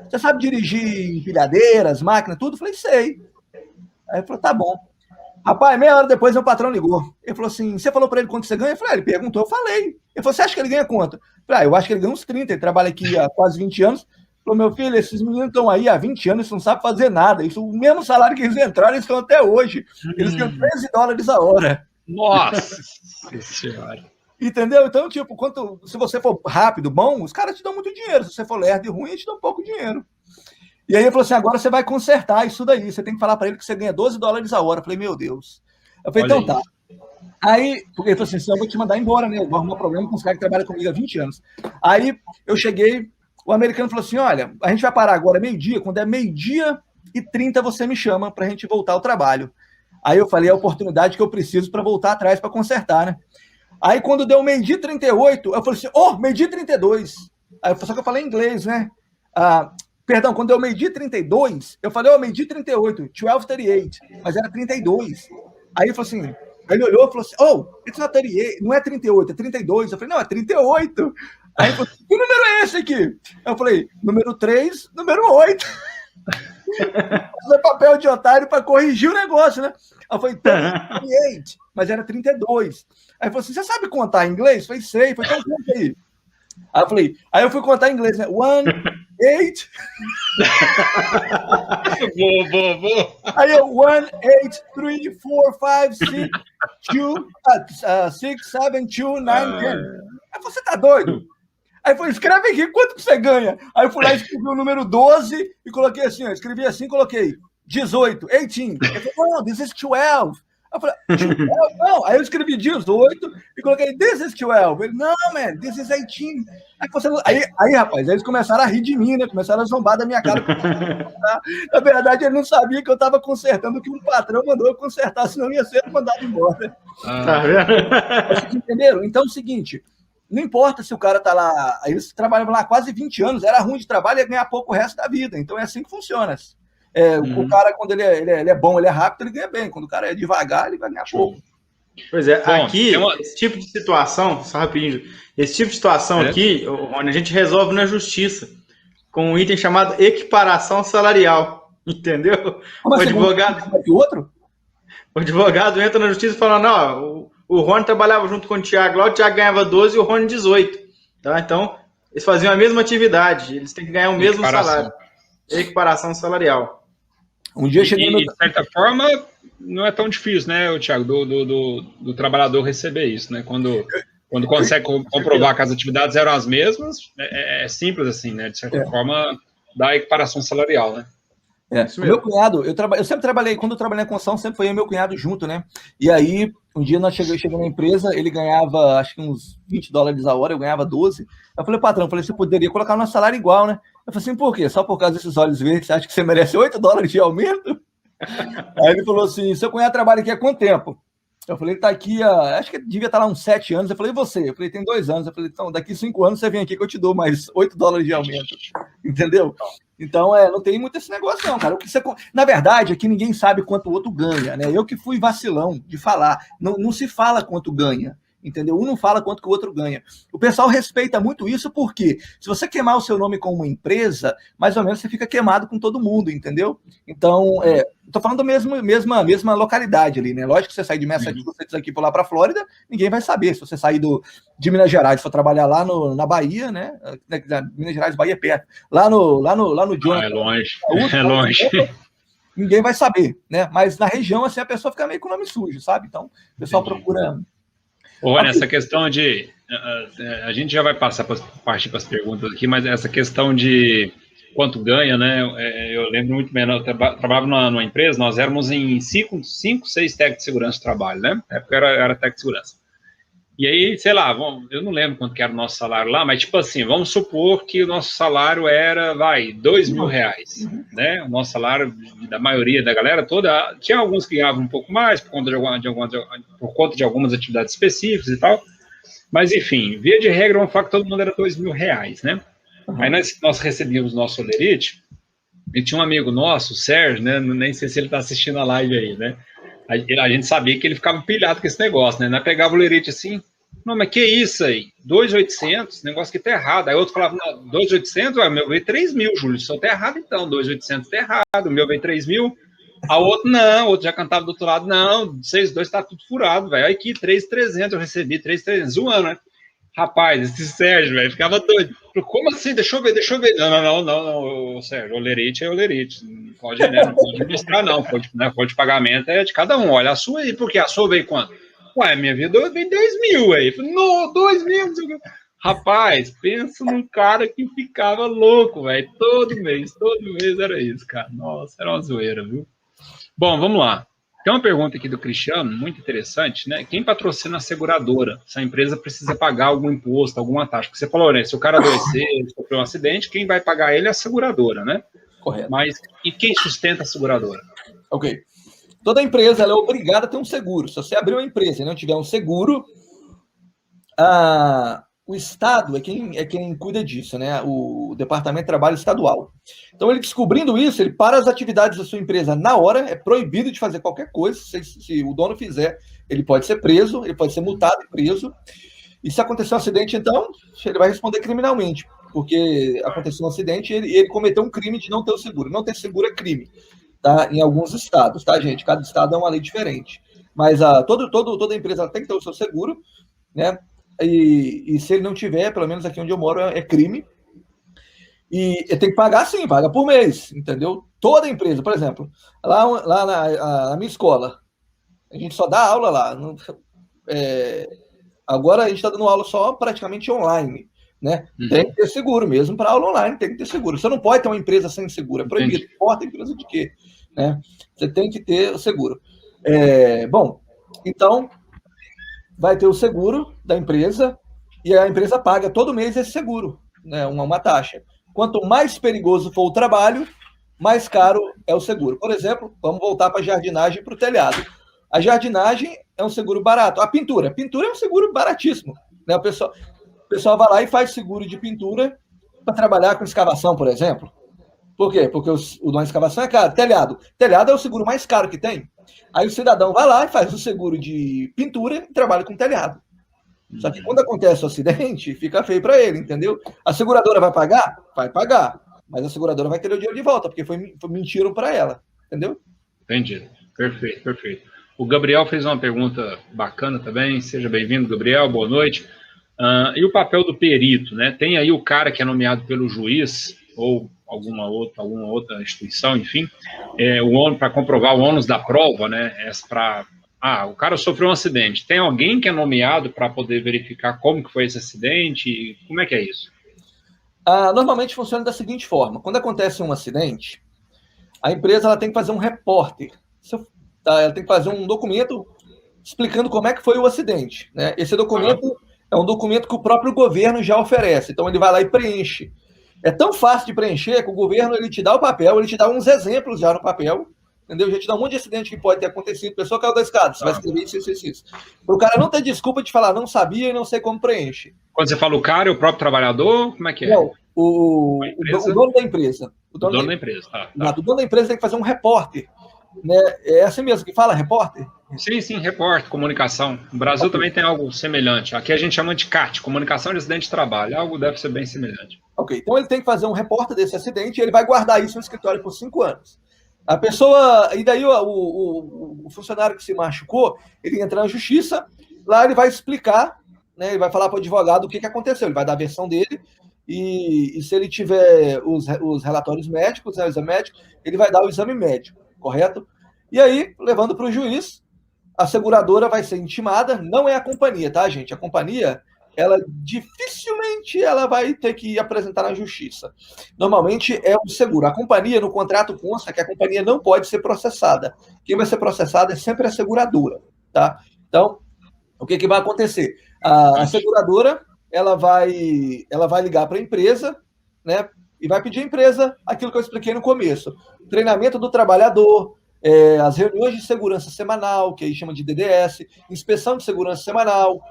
Você sabe dirigir empilhadeiras, máquinas, tudo? Eu falei, sei. Aí ele falou, tá bom. Rapaz, meia hora depois meu patrão ligou. Ele falou assim, você falou para ele quanto você ganha? Eu falei, ele perguntou, eu falei. Ele falou, você acha que ele ganha quanto? Eu falei, eu acho que ele ganha uns 30, ele trabalha aqui há quase 20 anos. Ele falou, meu filho, esses meninos estão aí há 20 anos, eles não sabem fazer nada. Isso, o mesmo salário que eles entraram, eles estão até hoje. Eles ganham $13 a hora. Nossa senhora. Entendeu? Então, tipo, se você for rápido, bom, os caras te dão muito dinheiro. Se você for lerdo e ruim, eles te dão pouco dinheiro. E aí ele falou assim, agora você vai consertar isso daí. Você tem que falar para ele que você ganha $12 a hora. Eu falei, meu Deus. Eu falei, então tá. Aí, porque ele falou assim, eu vou te mandar embora, né? Eu vou arrumar problema com os caras que trabalham comigo há 20 anos. Aí, eu cheguei, o americano falou assim, olha, a gente vai parar agora meio-dia, quando é 12h30 você me chama pra gente voltar ao trabalho. Aí eu falei, é a oportunidade que eu preciso para voltar atrás para consertar, né? Aí, quando deu 12h38, eu falei assim, 12h32. Aí, só que eu falei em inglês, né? Perdão, quando deu 12h32, eu falei, 12h38, 12h38, mas era 32. Aí ele falou assim, aí ele olhou e falou assim, it's not 38, não é 38, é 32. Eu falei, não, é 38. Aí ele falou, que número é esse aqui? Eu falei, número 3, número 8. Usei papel de otário para corrigir o negócio, né? Aí eu falei, 38, mas era 32. Aí ele falou assim, você sabe contar em inglês? Eu falei, sei. Foi, então conta aí. Aí eu fui contar em inglês, né? 1, 8. Boa. Aí eu, 1, 8, 3, 4, 5, 6, 2, 6, 7, 2, 9, 10. Aí você tá doido? Aí foi, escreve aqui, quanto que você ganha? Aí eu fui lá e escrevi o número 12 e coloquei assim, escrevi assim, coloquei 18, 18. Ele falou, no, this is 12. Eu falei, 12? Não. Aí eu escrevi 18 e coloquei, this is 12. Ele, não, man, this is 18. Aí, rapaz, eles começaram a rir de mim, né? Começaram a zombar da minha cara. Na verdade, ele não sabia que eu estava consertando o que um patrão mandou eu consertar, senão ia ser mandado embora. Tá vendo? Vocês entenderam? Então é o seguinte, não importa se o cara tá lá, eles trabalhavam lá há quase 20 anos, era ruim de trabalho e ia ganhar pouco o resto da vida. Então é assim que funciona. O cara, quando ele é bom, ele é rápido, ele ganha bem. Quando o cara é devagar, ele vai ganhar pouco. Pois é, bom, aqui, esse tipo de situação, só rapidinho, esse tipo de situação aqui, onde a gente resolve na justiça, com um item chamado equiparação salarial, entendeu? Como assim, o advogado entra na justiça falando, não, o Rony trabalhava junto com o Thiago lá, o Thiago ganhava 12 e o Rony 18. Tá? Então, eles faziam a mesma atividade, eles têm que ganhar o mesmo salário. Equiparação salarial. Um dia cheguei no... De certa forma, não é tão difícil, né, Thiago, do trabalhador receber isso, né? Quando consegue comprovar que as atividades eram as mesmas, é simples assim, né? De certa forma, dá equiparação salarial, né? O meu cunhado, eu sempre trabalhei, quando eu trabalhei na construção, sempre foi eu e meu cunhado junto, né? E aí, um dia nós chegamos na empresa, ele ganhava, acho que uns $20 a hora, eu ganhava 12. Eu falei, patrão, você poderia colocar o nosso salário igual, né? Eu falei assim, por quê? Só por causa desses olhos verdes, você acha que você merece $8 de aumento? Aí ele falou assim, seu cunhado trabalha aqui há quanto tempo? Eu falei, ele tá aqui, acho que devia estar lá uns 7 anos. Eu falei, e você? Eu falei, tem 2 anos. Eu falei, então, daqui 5 anos você vem aqui que eu te dou mais $8 de aumento. Entendeu? Então, não tem muito esse negócio não, cara. Na verdade, aqui ninguém sabe quanto o outro ganha, né? Eu que fui vacilão de falar. Não se fala quanto ganha. Entendeu? Um não fala quanto que o outro ganha. O pessoal respeita muito isso porque se você queimar o seu nome com uma empresa, mais ou menos você fica queimado com todo mundo, entendeu? Então, estou falando da mesma localidade ali, né? Lógico que você sair de Massachusetts aqui por lá para a Flórida, ninguém vai saber. Se você sair de Minas Gerais e for trabalhar lá na Bahia, né? Minas Gerais, Bahia é perto. Lá no Jonathan. É longe. É longe. Ninguém vai saber, né? Mas na região, assim, a pessoa fica meio com o nome sujo, sabe? Então, o pessoal procura... Olha, essa questão de... A gente já vai partir para as perguntas aqui, mas essa questão de quanto ganha, né? Eu lembro muito bem, eu trabalhava numa empresa, nós éramos em 5, 6 técnicos de segurança de trabalho, né? Na época era técnico de segurança. E aí, sei lá, eu não lembro quanto que era o nosso salário lá, mas tipo assim, vamos supor que o nosso salário era, R$2.000, né? O nosso salário da maioria da galera toda, tinha alguns que ganhavam um pouco mais por conta de algumas atividades específicas e tal, mas enfim, via de regra, vamos falar que todo mundo era R$2.000, né? Aí nós recebíamos o nosso olerite, e tinha um amigo nosso, o Sérgio, né? Nem sei se ele está assistindo a live aí, né? A gente sabia que ele ficava pilhado com esse negócio, né? Nós pegava o lerite assim, não, mas que isso aí? 2.800, esse negócio aqui tá errado. Aí outro falava, não, 2.800, o meu veio 3.000, Júlio, isso tá errado então, 2.800 tá errado, o meu veio 3.000. A outro não, o outro já cantava do outro lado, não, vocês dois tá tudo furado, velho. Aí aqui, 3.300, eu recebi 3.300, um ano, né? Rapaz, esse Sérgio, velho, ficava doido. Como assim? Deixa eu ver. Não, Sérgio, olerite é olerite. Não pode, né? Não pode mostrar, não. Pode de pagamento é de cada um. Olha a sua aí, porque a sua veio quanto? Ué, minha vida veio 2.000 aí. Não, 2.000. Rapaz, pensa num cara que ficava louco, velho. Todo mês era isso, cara. Nossa, era uma zoeira, viu? Bom, vamos lá. Tem uma pergunta aqui do Cristiano, muito interessante, né? Quem patrocina a seguradora? Se a empresa precisa pagar algum imposto, alguma taxa? Porque você falou, né? Se o cara adoecer, sofreu um acidente, quem vai pagar ele é a seguradora, né? Correto. Mas e quem sustenta a seguradora? Ok. Toda empresa ela é obrigada a ter um seguro. Se você abrir uma empresa e não tiver um seguro, o Estado é quem cuida disso, né? O Departamento de Trabalho Estadual. Então, ele descobrindo isso, ele para as atividades da sua empresa na hora, é proibido de fazer qualquer coisa. Se o dono fizer, ele pode ser preso, ele pode ser multado e preso. E se acontecer um acidente, então, ele vai responder criminalmente, porque aconteceu um acidente e ele cometeu um crime de não ter o seguro. Não ter seguro é crime, tá? Em alguns estados, tá, gente? Cada estado é uma lei diferente. Mas toda empresa tem que ter o seu seguro, né? E se ele não tiver, pelo menos aqui onde eu moro, é crime. E tem que pagar sim, paga por mês, entendeu? Toda empresa, por exemplo, lá na minha escola, a gente só dá aula lá. Agora a gente está dando aula só praticamente online, né? Tem que ter seguro mesmo para aula online, tem que ter seguro. Você não pode ter uma empresa sem seguro, é proibido. Não importa a empresa de quê, né? Você tem que ter o seguro. Bom, então vai ter o seguro da empresa e a empresa paga todo mês esse seguro, né? Uma taxa. Quanto mais perigoso for o trabalho, mais caro é o seguro. Por exemplo, vamos voltar para a jardinagem e para o telhado. A jardinagem é um seguro barato. A pintura é um seguro baratíssimo, né? O pessoal vai lá e faz seguro de pintura para trabalhar com escavação, por exemplo. Por quê? Porque o da escavação é caro. Telhado é o seguro mais caro que tem. Aí o cidadão vai lá e faz o seguro de pintura e trabalha com telhado. Só que quando acontece o acidente, fica feio para ele, entendeu? A seguradora vai pagar? Vai pagar. Mas a seguradora vai querer o dinheiro de volta, porque mentiram para ela, entendeu? Entendi. Perfeito, perfeito. O Gabriel fez uma pergunta bacana também. Seja bem-vindo, Gabriel. Boa noite. E o papel do perito, né? Tem aí o cara que é nomeado pelo juiz ou alguma outra instituição, enfim, para comprovar o ônus da prova, né? O cara sofreu um acidente. Tem alguém que é nomeado para poder verificar como que foi esse acidente? Como é que é isso? Normalmente funciona da seguinte forma. Quando acontece um acidente, a empresa ela tem que fazer um repórter. Ela tem que fazer um documento explicando como é que foi o acidente, né? Esse documento é um documento que o próprio governo já oferece. Então, ele vai lá e preenche. É tão fácil de preencher que o governo ele te dá o papel, ele te dá uns exemplos já no papel, entendeu? Já te dá um monte de acidente que pode ter acontecido. Pessoa caiu da escada, você vai escrever isso. Para o cara não ter desculpa de falar, não sabia e não sei como preenche. Quando você fala o cara, é o próprio trabalhador? Como é que é? Não, o dono da empresa. O dono da empresa, tá. O dono da empresa tem que fazer um repórter. Né? É assim mesmo que fala, repórter? Sim, repórter, comunicação. No Brasil também tem algo semelhante. Aqui a gente chama de CAT, Comunicação de Acidente de Trabalho. Algo deve ser bem semelhante. Ok, então ele tem que fazer um repórter desse acidente e ele vai guardar isso no escritório por 5 anos. A pessoa, e daí o funcionário que se machucou, ele entra na justiça, lá ele vai explicar, né? Ele vai falar para o advogado o que aconteceu, ele vai dar a versão dele, e se ele tiver os relatórios médicos, né, o exame médico, ele vai dar o exame médico, correto? E aí, levando para o juiz, a seguradora vai ser intimada, não é a companhia, tá, gente? A companhia, ela dificilmente ela vai ter que apresentar na justiça. Normalmente é o seguro. A companhia, no contrato consta que a companhia não pode ser processada. Quem vai ser processada é sempre a seguradora, tá? Então, o que vai acontecer? A seguradora, ela vai ligar para a empresa, né? E vai pedir à empresa aquilo que eu expliquei no começo. Treinamento do trabalhador, as reuniões de segurança semanal, que aí chama de DDS, inspeção de segurança semanal,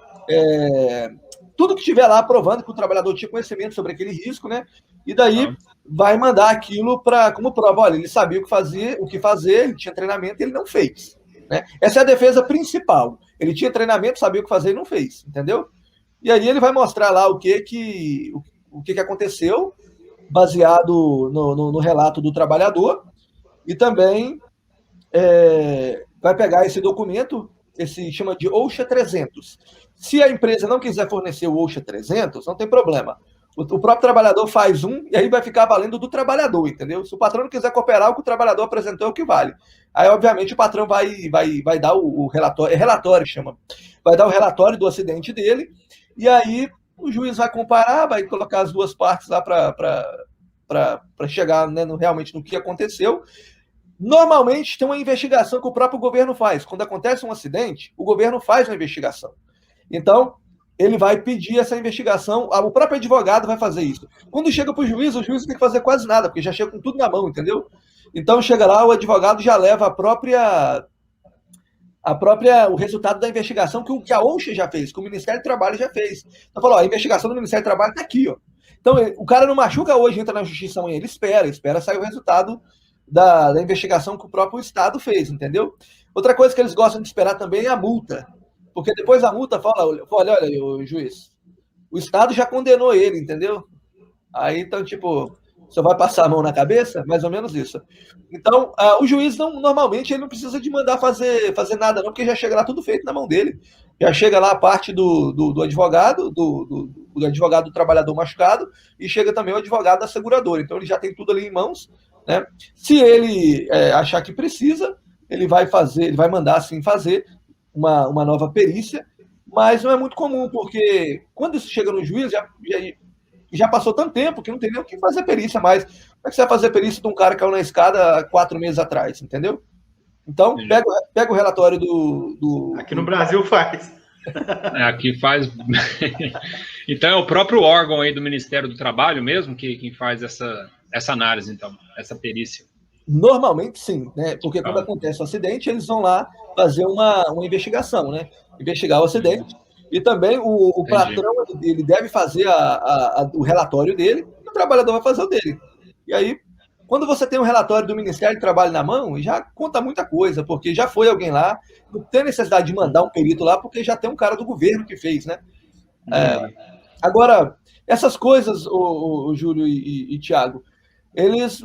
tudo que tiver lá provando que o trabalhador tinha conhecimento sobre aquele risco, né? E daí vai mandar aquilo como prova. Olha, ele sabia o que fazer, ele tinha treinamento e ele não fez. Né? Essa é a defesa principal. Ele tinha treinamento, sabia o que fazer e não fez, entendeu? E aí ele vai mostrar lá o que aconteceu, baseado no relato do trabalhador, e também vai pegar esse documento, chama de OSHA 300. Se a empresa não quiser fornecer o OSHA 300, não tem problema. O próprio trabalhador faz e aí vai ficar valendo do trabalhador, entendeu? Se o patrão não quiser cooperar, o que o trabalhador apresentou é o que vale. Aí, obviamente, o patrão vai dar o relatório, relatório chama, vai dar o relatório do acidente dele, e aí o juiz vai comparar, vai colocar as duas partes lá para chegar, né, realmente no que aconteceu. Normalmente tem uma investigação que o próprio governo faz. Quando acontece um acidente, o governo faz uma investigação. Então, ele vai pedir essa investigação, o próprio advogado vai fazer isso. Quando chega para o juiz tem que fazer quase nada, porque já chega com tudo na mão, entendeu? Então, chega lá, o advogado já leva o resultado da investigação que a ONCHA já fez, que o Ministério do Trabalho já fez. Então, falou, a investigação do Ministério do Trabalho está aqui, ó. Então, o cara não machuca hoje, entra na justiça amanhã, ele espera sair o resultado da investigação que o próprio Estado fez, entendeu? Outra coisa que eles gostam de esperar também é a multa, porque depois a multa fala, olha, o juiz, o Estado já condenou ele, entendeu? Aí, então, tipo, você vai passar a mão na cabeça? Mais ou menos isso. Então, o juiz, normalmente, ele não precisa de mandar fazer nada, não, porque já chega lá tudo feito na mão dele. Já chega lá a parte do advogado, do advogado do trabalhador machucado, e chega também o advogado da seguradora. Então, ele já tem tudo ali em mãos, né? Se ele achar que precisa, ele vai mandar, assim, fazer uma nova perícia, mas não é muito comum, porque quando isso chega no juiz, já passou tanto tempo que não tem nem o que fazer perícia mais. Como é que você vai fazer perícia de um cara que caiu na escada 4 meses atrás, entendeu? Então, pega o relatório do... Aqui no Brasil faz. Aqui faz... Então, é o próprio órgão aí do Ministério do Trabalho mesmo que faz essa análise, então, essa perícia. Normalmente, sim, né? Porque quando acontece um acidente, eles vão lá fazer uma investigação, né? Investigar o acidente. E também o patrão, ele deve fazer o relatório dele, e o trabalhador vai fazer o dele. E aí, quando você tem um relatório do Ministério do Trabalho na mão, já conta muita coisa, porque já foi alguém lá, não tem necessidade de mandar um perito lá, porque já tem um cara do governo que fez, né? Agora, essas coisas, o Júlio e Thiago, eles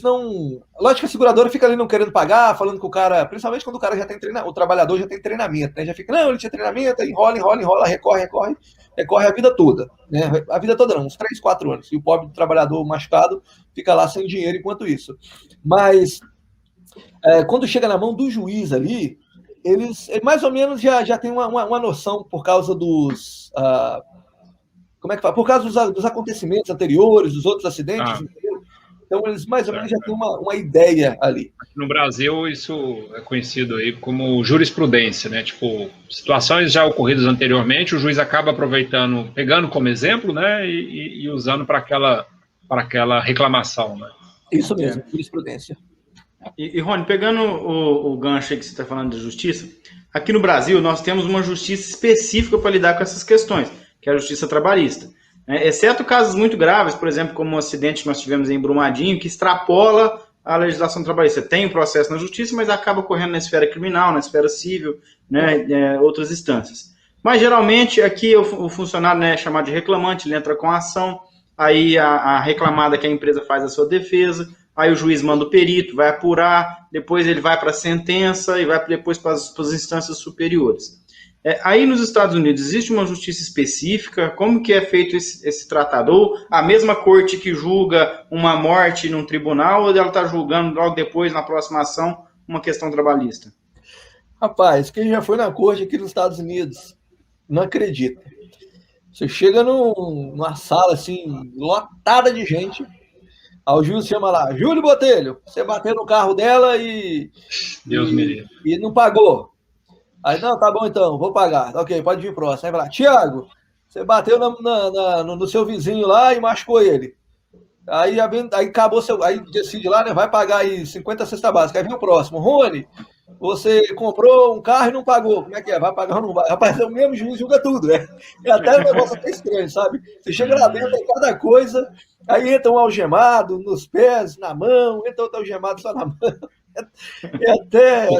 não... Lógico que a seguradora fica ali não querendo pagar, falando que o cara... Principalmente quando o cara já tem treinamento, o trabalhador já tem treinamento, né? Já fica, não, ele tinha treinamento, enrola, recorre a vida toda, né? A vida toda não, uns 3, 4 anos. E o pobre do trabalhador machucado fica lá sem dinheiro enquanto isso. Mas, quando chega na mão do juiz ali, eles mais ou menos já tem uma noção por causa dos... como é que fala? Por causa dos acontecimentos anteriores, dos outros acidentes, então eles mais ou menos já têm uma ideia ali. Aqui no Brasil, isso é conhecido aí como jurisprudência, né? Tipo, situações já ocorridas anteriormente, o juiz acaba aproveitando, pegando como exemplo, né? E usando para aquela reclamação, né? Isso mesmo, jurisprudência. E Rony, pegando o gancho aí que você está falando de justiça, aqui no Brasil nós temos uma justiça específica para lidar com essas questões, que é a justiça trabalhista. Exceto casos muito graves, por exemplo, como o acidente que nós tivemos em Brumadinho, que extrapola a legislação trabalhista. Tem um processo na justiça, mas acaba correndo na esfera criminal, na esfera civil, né, outras instâncias. Mas, geralmente, aqui o funcionário, né, é chamado de reclamante, ele entra com a ação, aí a reclamada que a empresa faz a sua defesa, aí o juiz manda o perito, vai apurar, depois ele vai para a sentença e vai depois para as instâncias superiores. Aí nos Estados Unidos existe uma justiça específica? Como que é feito esse tratado? Ou a mesma corte que julga uma morte num tribunal, ou ela está julgando logo depois, na próxima ação, uma questão trabalhista? Rapaz, quem já foi na corte aqui nos Estados Unidos não acredita. Você chega numa sala assim, lotada de gente, aí o juiz chama lá, Júlio Botelho, você bateu no carro dela e não pagou. Aí, não, tá bom então, vou pagar. Ok, pode vir próximo. Aí vai lá, Thiago, você bateu no seu vizinho lá e machucou ele. Aí acabou aí decide lá, né? Vai pagar aí 50 cesta básica. Aí vem o próximo. Rony, você comprou um carro e não pagou. Como é que é? Vai pagar ou não vai? Rapaz, o mesmo juiz julga tudo, né? E até o negócio até estranho, sabe? Você chega lá dentro, tem cada coisa, aí entra um algemado nos pés, na mão, entra outro algemado só na mão. O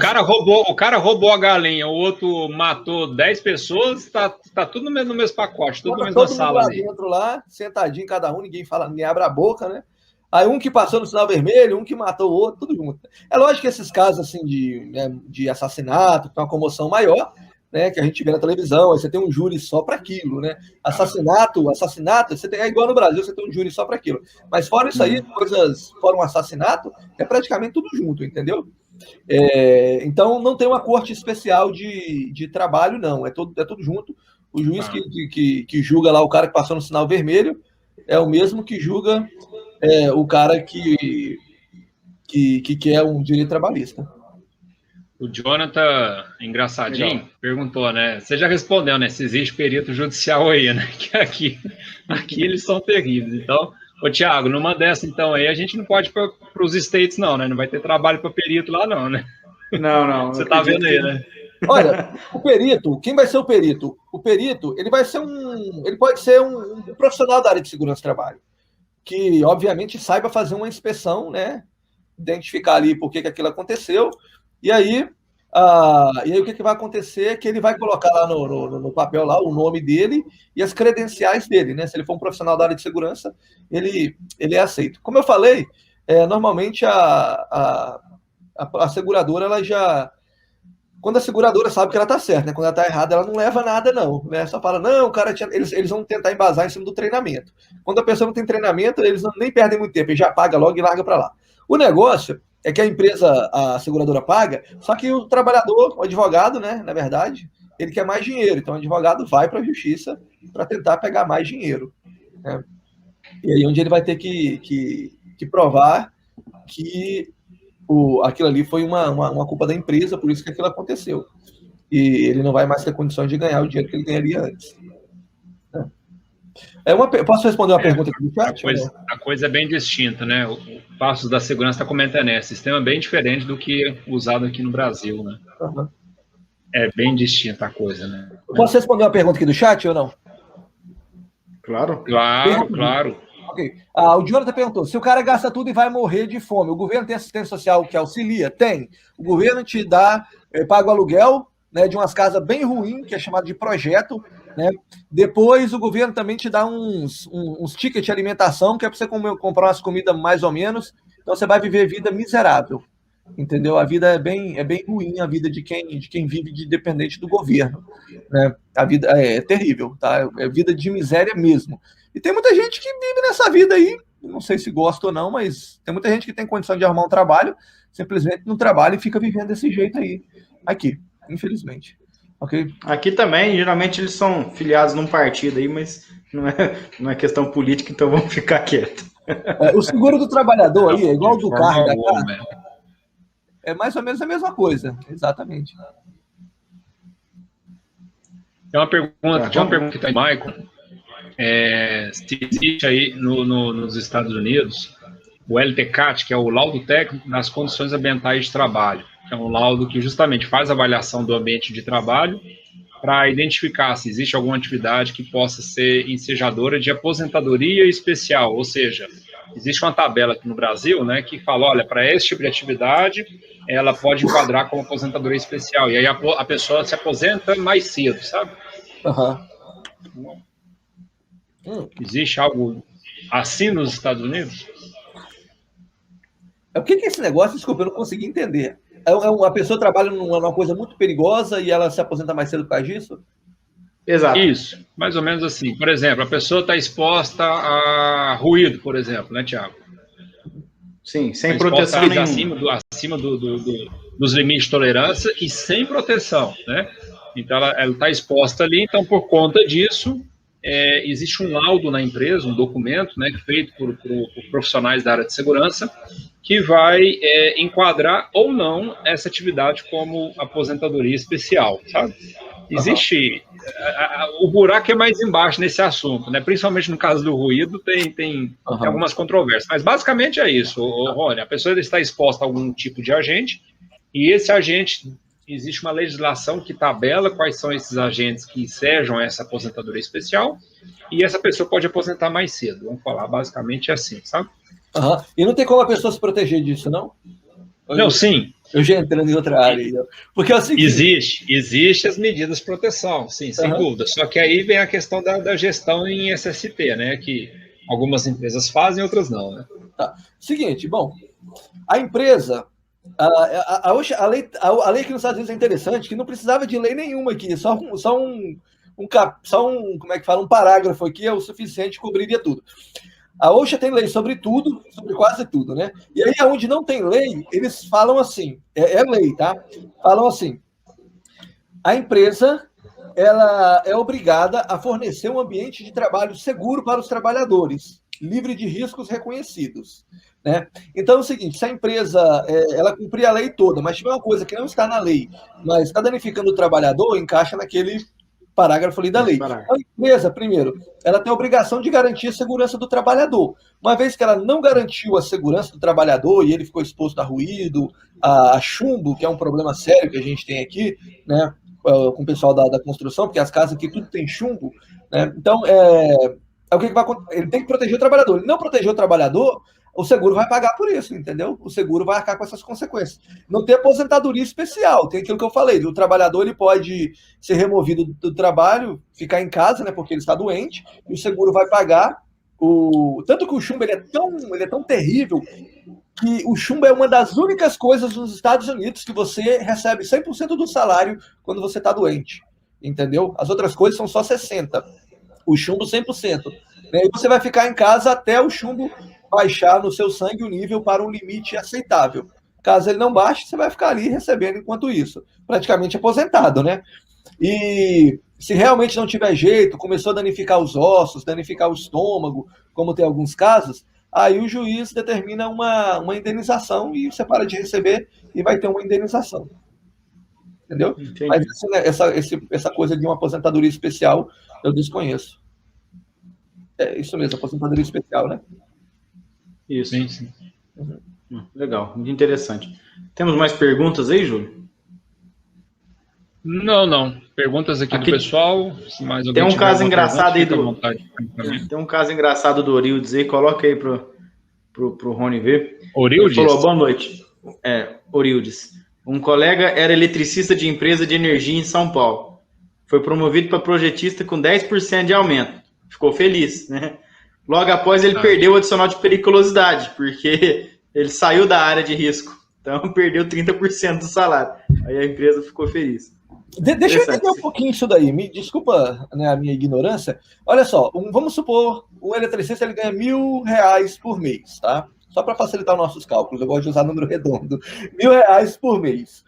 cara roubou a galinha, o outro matou 10 pessoas, tá tudo no mesmo pacote, tudo na mesma sala. Todo mundo lá dentro, lá, sentadinho cada um, ninguém abre a boca, né? Aí um que passou no sinal vermelho, um que matou o outro, tudo junto. É lógico que esses casos assim de assassinato, que é uma comoção maior, né, que a gente vê na televisão, aí você tem um júri só para aquilo, né? Assassinato, você tem, igual no Brasil, você tem um júri só para aquilo. Mas fora isso aí, coisas fora um assassinato, é praticamente tudo junto, entendeu? Então não tem uma corte especial de trabalho, não. É tudo junto. O juiz que julga lá o cara que passou no sinal vermelho é o mesmo que julga o cara que que quer um direito trabalhista. O Jonathan, engraçadinho, perguntou, né? Você já respondeu, né? Se existe perito judicial aí, né? Que aqui eles são terríveis. Então, ô Thiago, numa dessa, então, aí a gente não pode ir para os States, não, né? Não vai ter trabalho para perito lá, não, né? Não. Você tá vendo aí, né? Olha, o perito, quem vai ser o perito? O perito, ele pode ser um profissional da área de segurança do trabalho, que, obviamente, saiba fazer uma inspeção, né? Identificar ali por que aquilo aconteceu. E aí o que vai acontecer é que ele vai colocar lá no papel lá o nome dele e as credenciais dele, né? Se ele for um profissional da área de segurança, ele é aceito. Como eu falei, normalmente a seguradora, ela já... Quando a seguradora sabe que ela está certa, né? Quando ela está errada, ela não leva nada, não. Né? Só fala, não, o cara eles vão tentar embasar em cima do treinamento. Quando a pessoa não tem treinamento, eles nem perdem muito tempo, ele já paga logo e larga para lá. O negócio é que a seguradora paga, só que o trabalhador, o advogado, né, na verdade, ele quer mais dinheiro. Então o advogado vai para a justiça para tentar pegar mais dinheiro. Né? E aí onde ele vai ter que provar que aquilo ali foi uma culpa da empresa, por isso que aquilo aconteceu. E ele não vai mais ter condições de ganhar o dinheiro que ele ganharia antes. Posso responder uma pergunta aqui do chat? A coisa é bem distinta, né? O Passos da Segurança está comentando, sistema bem diferente do que usado aqui no Brasil, né? Uhum. É bem distinta a coisa, né? Posso responder uma pergunta aqui do chat ou não? Claro. Claro. Ok. O Jonathan perguntou, se o cara gasta tudo e vai morrer de fome, o governo tem assistência social que auxilia? Tem. O governo te dá, paga o aluguel, né, de umas casas bem ruins, que é chamado de projeto, né? Depois o governo também te dá uns tickets de alimentação, que é para você comprar umas comidas mais ou menos, então você vai viver vida miserável, entendeu? A vida é bem ruim, a vida de quem vive de dependente do governo, né? A vida é terrível, tá? É vida de miséria mesmo. E tem muita gente que vive nessa vida aí, não sei se gosta ou não, mas tem muita gente que tem condição de arrumar um trabalho, simplesmente não trabalha e fica vivendo desse jeito aí, aqui, infelizmente. Okay. Aqui também, geralmente eles são filiados num partido aí, mas não é questão política, então vamos ficar quietos. O seguro do trabalhador aí é igual do carro da casa. É mais ou menos a mesma coisa, exatamente. Tem uma pergunta que está em Michael. Se existe aí nos Estados Unidos o LTCAT, que é o laudo técnico das condições ambientais de trabalho. É um laudo que justamente faz a avaliação do ambiente de trabalho para identificar se existe alguma atividade que possa ser ensejadora de aposentadoria especial, ou seja, existe uma tabela aqui no Brasil, né, que fala, olha, para esse tipo de atividade, ela pode enquadrar como aposentadoria especial, e aí a pessoa se aposenta mais cedo, sabe? Uhum. Existe algo assim nos Estados Unidos? Por que esse negócio, desculpa, eu não consegui entender. Uma pessoa trabalha numa coisa muito perigosa e ela se aposenta mais cedo por causa disso? Exato. Isso, mais ou menos assim. Por exemplo, a pessoa está exposta a ruído, por exemplo, né, Thiago? Sim, sem proteção nenhuma. Acima dos limites de tolerância e sem proteção, né? Então, ela está exposta ali, então, por conta disso, existe um laudo na empresa, um documento, né, feito por profissionais da área de segurança, que vai enquadrar ou não essa atividade como aposentadoria especial, sabe? Existe... o buraco é mais embaixo nesse assunto, né? Principalmente no caso do ruído, tem algumas controvérsias. Mas basicamente é isso, Rony. A pessoa está exposta a algum tipo de agente, e esse agente... Existe uma legislação que tabela quais são esses agentes que ensejam essa aposentadoria especial, e essa pessoa pode aposentar mais cedo. Vamos falar basicamente assim, sabe? E não tem como a pessoa se proteger disso, não? Sim. Eu já entrando em outra área. Porque é o seguinte... Existe as medidas de proteção, sim, sem dúvida. Só que aí vem a questão da gestão em SST, né? Que algumas empresas fazem, outras não, né? Tá. Seguinte, bom, a empresa... A lei aqui nos Estados Unidos é interessante, que não precisava de lei nenhuma aqui, só um como é que fala, um parágrafo aqui é o suficiente, cobriria tudo. A OSHA tem lei sobre tudo, sobre quase tudo, né? E aí, onde não tem lei, eles falam assim, é lei, tá? Falam assim, a empresa, ela é obrigada a fornecer um ambiente de trabalho seguro para os trabalhadores, livre de riscos reconhecidos. Né? Então é o seguinte, se a empresa ela cumprir a lei toda, mas tiver uma coisa que não está na lei, mas está danificando o trabalhador, encaixa naquele parágrafo ali da lei. A empresa, primeiro, ela tem a obrigação de garantir a segurança do trabalhador. Uma vez que ela não garantiu a segurança do trabalhador e ele ficou exposto a ruído, a chumbo, que é um problema sério que a gente tem aqui, né, com o pessoal da construção, porque as casas aqui tudo tem chumbo, né? Então, o que vai acontecer? Ele tem que proteger o trabalhador. Ele não proteger o trabalhador, o seguro vai pagar por isso, entendeu? O seguro vai arcar com essas consequências. Não tem aposentadoria especial, tem aquilo que eu falei, o trabalhador ele pode ser removido do trabalho, ficar em casa, né, porque ele está doente, e o seguro vai pagar. Tanto que o chumbo ele é tão terrível que o chumbo é uma das únicas coisas nos Estados Unidos que você recebe 100% do salário quando você está doente, entendeu? As outras coisas são só 60%. O chumbo 100%. E você vai ficar em casa até o chumbo baixar no seu sangue o nível para um limite aceitável. Caso ele não baixe, você vai ficar ali recebendo enquanto isso. Praticamente aposentado, né? E se realmente não tiver jeito, começou a danificar os ossos, danificar o estômago, como tem alguns casos, aí o juiz determina uma indenização e você para de receber e vai ter uma indenização. Entendeu? Entendi. Mas essa coisa de uma aposentadoria especial, eu desconheço. É isso mesmo, aposentadoria especial, né? Isso. Sim. Legal, muito interessante. Temos mais perguntas aí, Júlio? Não. Perguntas aqui do pessoal. Se mais tem um caso engraçado aí Tem um caso engraçado do Orildes aí, coloca aí pro Rony ver. Orildes? Ele falou, boa noite. Orildes. Um colega era eletricista de empresa de energia em São Paulo. Foi promovido para projetista com 10% de aumento. Ficou feliz, né? Logo após ele perdeu o adicional de periculosidade, porque ele saiu da área de risco. Então perdeu 30% do salário. Aí a empresa ficou feliz. Deixa eu entender um pouquinho isso daí. Me desculpa, né, a minha ignorância. Olha só, vamos supor, o eletricista ele ganha R$1.000 por mês, tá? Só para facilitar os nossos cálculos, eu gosto de usar número redondo. R$1.000 por mês.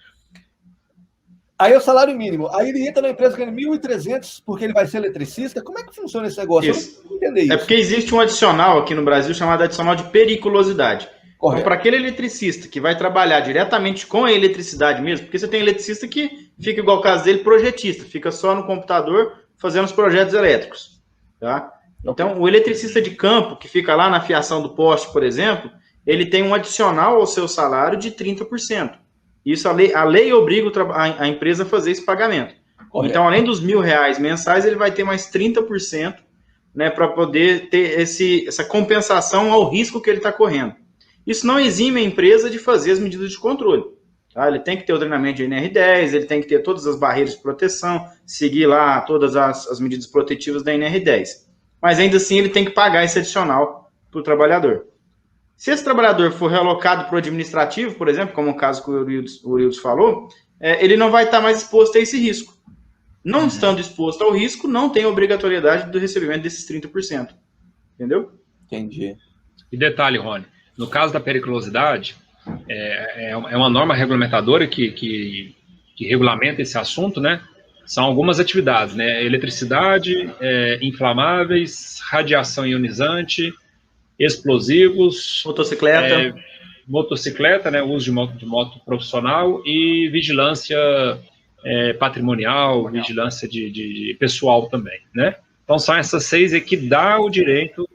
Aí é o salário mínimo. Aí ele entra na empresa ganhando 1.300 porque ele vai ser eletricista. Como é que funciona esse negócio? Isso. Eu não entender isso. É porque existe um adicional aqui no Brasil chamado adicional de periculosidade. Correto. Então, para aquele eletricista que vai trabalhar diretamente com a eletricidade mesmo, porque você tem eletricista que fica igual o caso dele, projetista, fica só no computador fazendo os projetos elétricos. Tá? Então, o eletricista de campo, que fica lá na fiação do poste, por exemplo, ele tem um adicional ao seu salário de 30%. Isso a lei obriga a empresa a fazer esse pagamento. Correto. Então, além dos R$1.000 mensais, ele vai ter mais 30%, né, para poder ter essa compensação ao risco que ele está correndo. Isso não exime a empresa de fazer as medidas de controle. Tá? Ele tem que ter o treinamento de NR10, ele tem que ter todas as barreiras de proteção, seguir lá todas as medidas protetivas da NR10. Mas ainda assim ele tem que pagar esse adicional para o trabalhador. Se esse trabalhador for realocado para o administrativo, por exemplo, como o caso que o Orildes falou, ele não vai estar mais exposto a esse risco. Não estando exposto ao risco, não tem obrigatoriedade do recebimento desses 30%. Entendeu? Entendi. E detalhe, Rony, no caso da periculosidade, é uma norma regulamentadora que regulamenta esse assunto, né? São algumas atividades, né? Eletricidade, inflamáveis, radiação ionizante, explosivos, motocicleta, né? Uso de moto profissional e vigilância patrimonial, vigilância de pessoal também, né? Então são essas 6 que dá o direito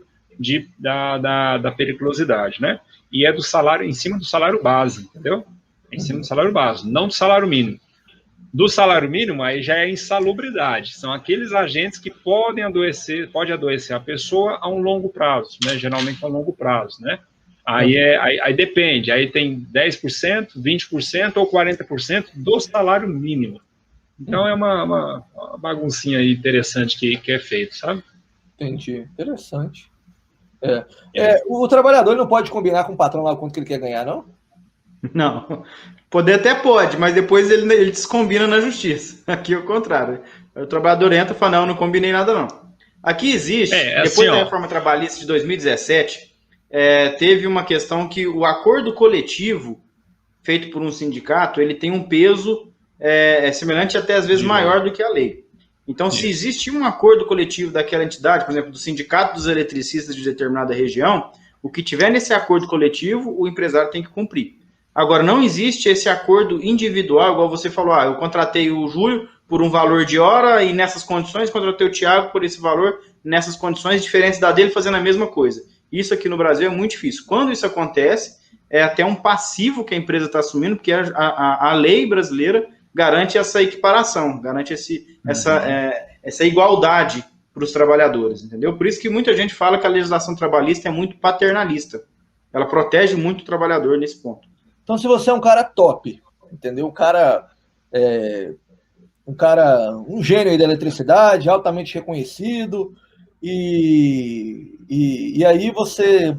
da periculosidade, né? E é do salário, em cima do salário base, entendeu? Em cima do salário base, não do salário mínimo. Do salário mínimo, aí já é insalubridade. São aqueles agentes que pode adoecer a pessoa a um longo prazo, né? Geralmente a um longo prazo, né? Aí depende, aí tem 10%, 20% ou 40% do salário mínimo. Então é uma baguncinha aí interessante que é feito, sabe? Entendi, interessante. O trabalhador não pode combinar com o patrão lá o quanto que ele quer ganhar, não? Não, poder até pode, mas depois ele descombina na justiça. Aqui é o contrário. O trabalhador entra e fala, não combinei nada não. Aqui existe, depois da reforma trabalhista de 2017, teve uma questão que o acordo coletivo feito por um sindicato, ele tem um peso semelhante até às vezes maior do que a lei. Então, se existe um acordo coletivo daquela entidade, por exemplo, do sindicato dos eletricistas de determinada região, o que tiver nesse acordo coletivo, o empresário tem que cumprir. Agora, não existe esse acordo individual, igual você falou, eu contratei o Júlio por um valor de hora e nessas condições, contratei o Thiago por esse valor, nessas condições diferentes da dele, fazendo a mesma coisa. Isso aqui no Brasil é muito difícil. Quando isso acontece, é até um passivo que a empresa está assumindo, porque a lei brasileira garante essa equiparação, garante essa igualdade para os trabalhadores, entendeu? Por isso que muita gente fala que a legislação trabalhista é muito paternalista. Ela protege muito o trabalhador nesse ponto. Então, se você é um cara top, entendeu? Um gênio aí da eletricidade, altamente reconhecido, e aí você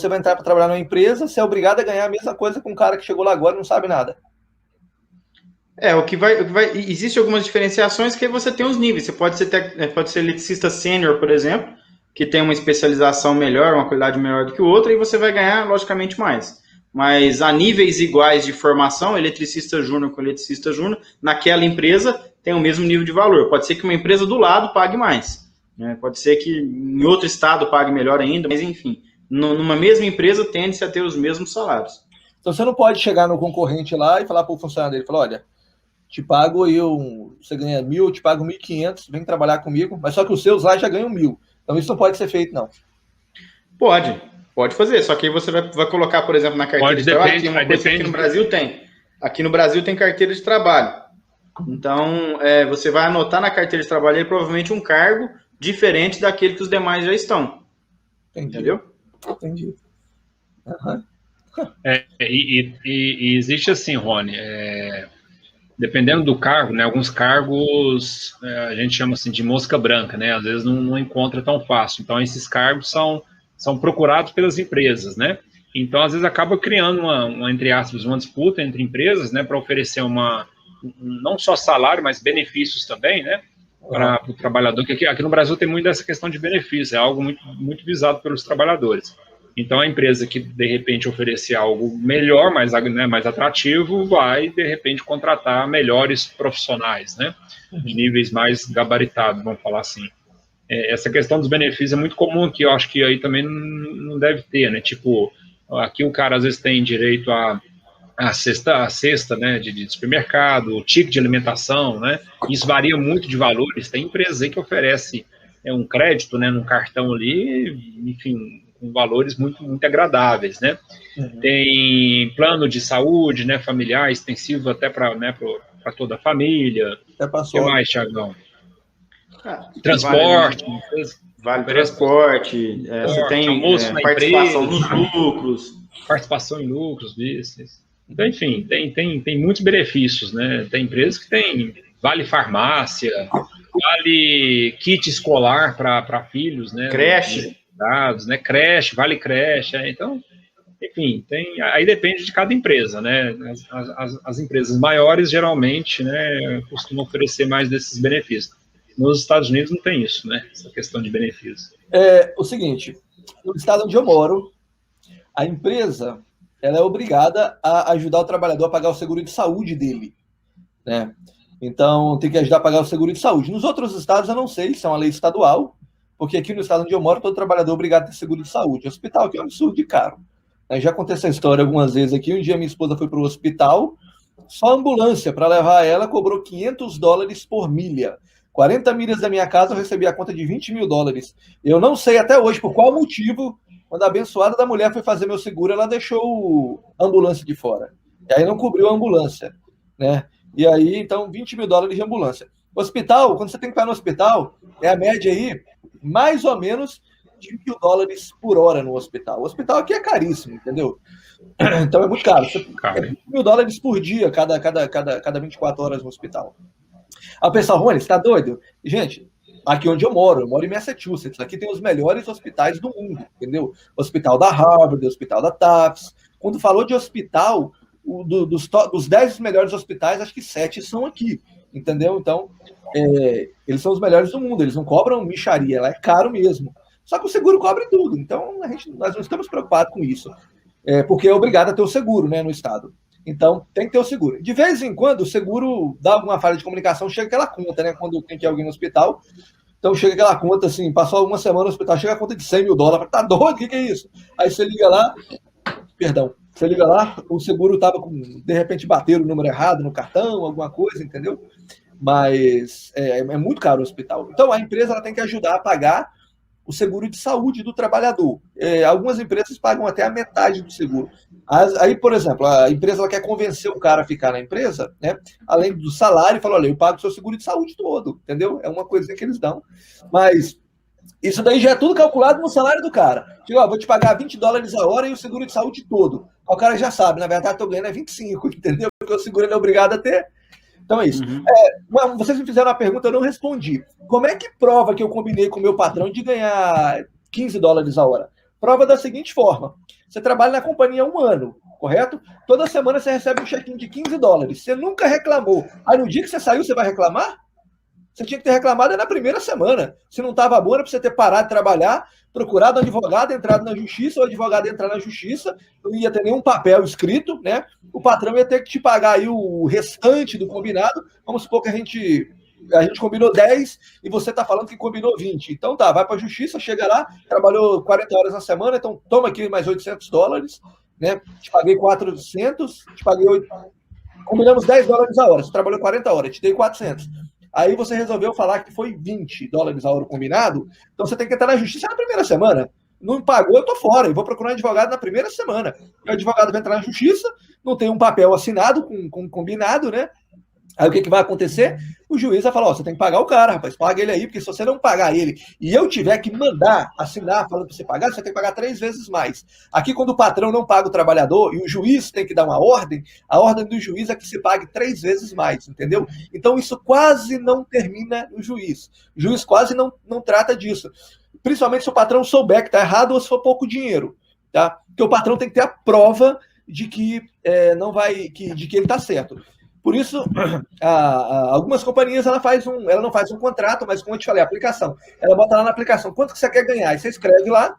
vai entrar para trabalhar numa empresa, você é obrigado a ganhar a mesma coisa com um cara que chegou lá agora e não sabe nada. Existem algumas diferenciações que você tem os níveis. Você pode ser eletricista sênior, por exemplo, que tem uma especialização melhor, uma qualidade melhor do que o outro, e você vai ganhar, logicamente, mais. Mas a níveis iguais de formação, eletricista júnior com eletricista júnior, naquela empresa tem o mesmo nível de valor. Pode ser que uma empresa do lado pague mais, né? Pode ser que em outro estado pague melhor ainda, mas enfim, numa mesma empresa tende-se a ter os mesmos salários. Então você não pode chegar no concorrente lá e falar para o funcionário dele, olha, te pago você ganha 1.000, eu te pago 1.500, vem trabalhar comigo, mas só que os seus lá já ganham 1.000. Então isso não pode ser feito, não. Pode fazer, só que aí você vai colocar, por exemplo, na carteira de trabalho, tem uma coisa que aqui no Brasil tem. Aqui no Brasil tem carteira de trabalho. Então, você vai anotar na carteira de trabalho provavelmente um cargo diferente daquele que os demais já estão. Entendeu? Entendi. Uhum. E existe assim, Rony, dependendo do cargo, né, alguns cargos a gente chama assim de mosca branca, né, às vezes não encontra tão fácil. Então, esses cargos são procurados pelas empresas, né? Então, às vezes, acaba criando entre aspas, uma disputa entre empresas, né, para oferecer não só salário, mas benefícios também, né, para o trabalhador, que aqui no Brasil tem muito dessa questão de benefícios, é algo muito, muito visado pelos trabalhadores. Então, a empresa que, de repente, oferecer algo melhor, mais atrativo, vai, de repente, contratar melhores profissionais, né, de níveis mais gabaritados, vamos falar assim. Essa questão dos benefícios é muito comum aqui, eu acho que aí também não deve ter, né, tipo, aqui o cara às vezes tem direito a cesta, né, de supermercado, o ticket de alimentação, né, isso varia muito de valores, tem empresas aí que oferece um crédito, né, num cartão ali, enfim, com valores muito, muito agradáveis, né, tem plano de saúde, né, familiar, extensivo até para toda a família. O que mais, Thiagão? Transporte, vale transporte, você tem participação nos lucros. Participação em lucros, isso. Então, enfim, tem muitos benefícios, né? Tem empresas que tem vale farmácia, vale kit escolar para filhos, né? Creche. Dados, né? Creche, vale creche. Então, enfim, aí depende de cada empresa, né? As empresas maiores, geralmente, né, costumam oferecer mais desses benefícios. Nos Estados Unidos não tem isso, né? Essa questão de benefícios. O seguinte, no estado onde eu moro, a empresa ela é obrigada a ajudar o trabalhador a pagar o seguro de saúde dele, né? Então, tem que ajudar a pagar o seguro de saúde. Nos outros estados, eu não sei, isso é uma lei estadual, porque aqui no estado onde eu moro, todo trabalhador é obrigado a ter seguro de saúde. O hospital aqui é um absurdo de caro. Já aconteceu essa história algumas vezes aqui. Um dia minha esposa foi para o hospital, só a ambulância para levar ela cobrou $500 por milha. 40 milhas da minha casa eu recebi a conta de $20.000. Eu não sei até hoje por qual motivo, quando a abençoada da mulher foi fazer meu seguro, ela deixou a ambulância de fora. E aí não cobriu a ambulância, né? E aí, então, $20.000 de ambulância. Hospital, quando você tem que estar no hospital, é a média aí, mais ou menos, de $1.000 por hora no hospital. O hospital aqui é caríssimo, entendeu? Então é muito caro. $1.000 por dia, cada 24 horas no hospital. Aí o pessoal, Rony, você tá doido? Gente, aqui onde eu moro em Massachusetts, aqui tem os melhores hospitais do mundo, entendeu? Hospital da Harvard, hospital da Tufts. Quando falou de hospital, dos 10 melhores hospitais, acho que 7 são aqui, entendeu? Então, eles são os melhores do mundo, eles não cobram mixaria, ela é caro mesmo. Só que o seguro cobre tudo, então nós não estamos preocupados com isso, porque é obrigado a ter o seguro, né, no estado. Então, tem que ter o seguro. De vez em quando, o seguro dá alguma falha de comunicação, chega aquela conta, né? Quando tem que ir alguém no hospital, então chega aquela conta, assim, passou alguma semana no hospital, chega a conta de $100 mil. Tá doido? O que é isso? Aí você liga lá, você liga lá, o seguro estava com, de repente, bateram o número errado no cartão, alguma coisa, entendeu? Mas é muito caro o hospital. Então, a empresa ela tem que ajudar a pagar o seguro de saúde do trabalhador. Algumas empresas pagam até a metade do seguro. Aí, por exemplo, a empresa ela quer convencer o cara a ficar na empresa, né? Além do salário, fala, olha, eu pago o seu seguro de saúde todo, entendeu? É uma coisinha que eles dão. Mas isso daí já é tudo calculado no salário do cara. Tipo, vou te pagar $20 a hora e o seguro de saúde todo. O cara já sabe, na verdade, estou ganhando 25, entendeu? Porque o seguro ele é obrigado a ter. Então é isso. Vocês me fizeram uma pergunta, eu não respondi. Como é que prova que eu combinei com o meu patrão de ganhar $15 a hora? Prova da seguinte forma. Você trabalha na companhia há 1 ano, correto? Toda semana você recebe um check-in de $15. Você nunca reclamou. Aí no dia que você saiu, você vai reclamar? Você tinha que ter reclamado na primeira semana. Se não estava bom, era para você ter parado de trabalhar, procurado um advogado, entrado na justiça, o advogado entrar na justiça, não ia ter nenhum papel escrito, né? O patrão ia ter que te pagar aí o restante do combinado. Vamos supor que a gente combinou 10 e você está falando que combinou 20. Então tá, vai para a justiça, chega lá, trabalhou 40 horas na semana, então toma aqui mais $800, né? Te paguei 400, te paguei 8. Combinamos $10 a hora, você trabalhou 40 horas, te dei 400. Aí você resolveu falar que foi $20 a hora combinado, então você tem que entrar na justiça na primeira semana. Não pagou, eu tô fora, eu vou procurar um advogado na primeira semana. E o advogado vai entrar na justiça, não tem um papel assinado com combinado, né? Aí o que vai acontecer? O juiz vai falar, você tem que pagar o cara, rapaz, paga ele aí, porque se você não pagar ele e eu tiver que mandar, assinar, falando para você pagar, você tem que pagar 3 vezes mais. Aqui, quando o patrão não paga o trabalhador e o juiz tem que dar uma ordem, a ordem do juiz é que se pague 3 vezes mais, entendeu? Então, isso quase não termina no juiz. O juiz quase não trata disso. Principalmente se o patrão souber que está errado ou se for pouco dinheiro, tá? Porque o patrão tem que ter a prova de que de que ele está certo. Por isso, algumas companhias ela não faz um contrato, mas como eu te falei, a aplicação. Ela bota lá na aplicação quanto que você quer ganhar. Aí você escreve lá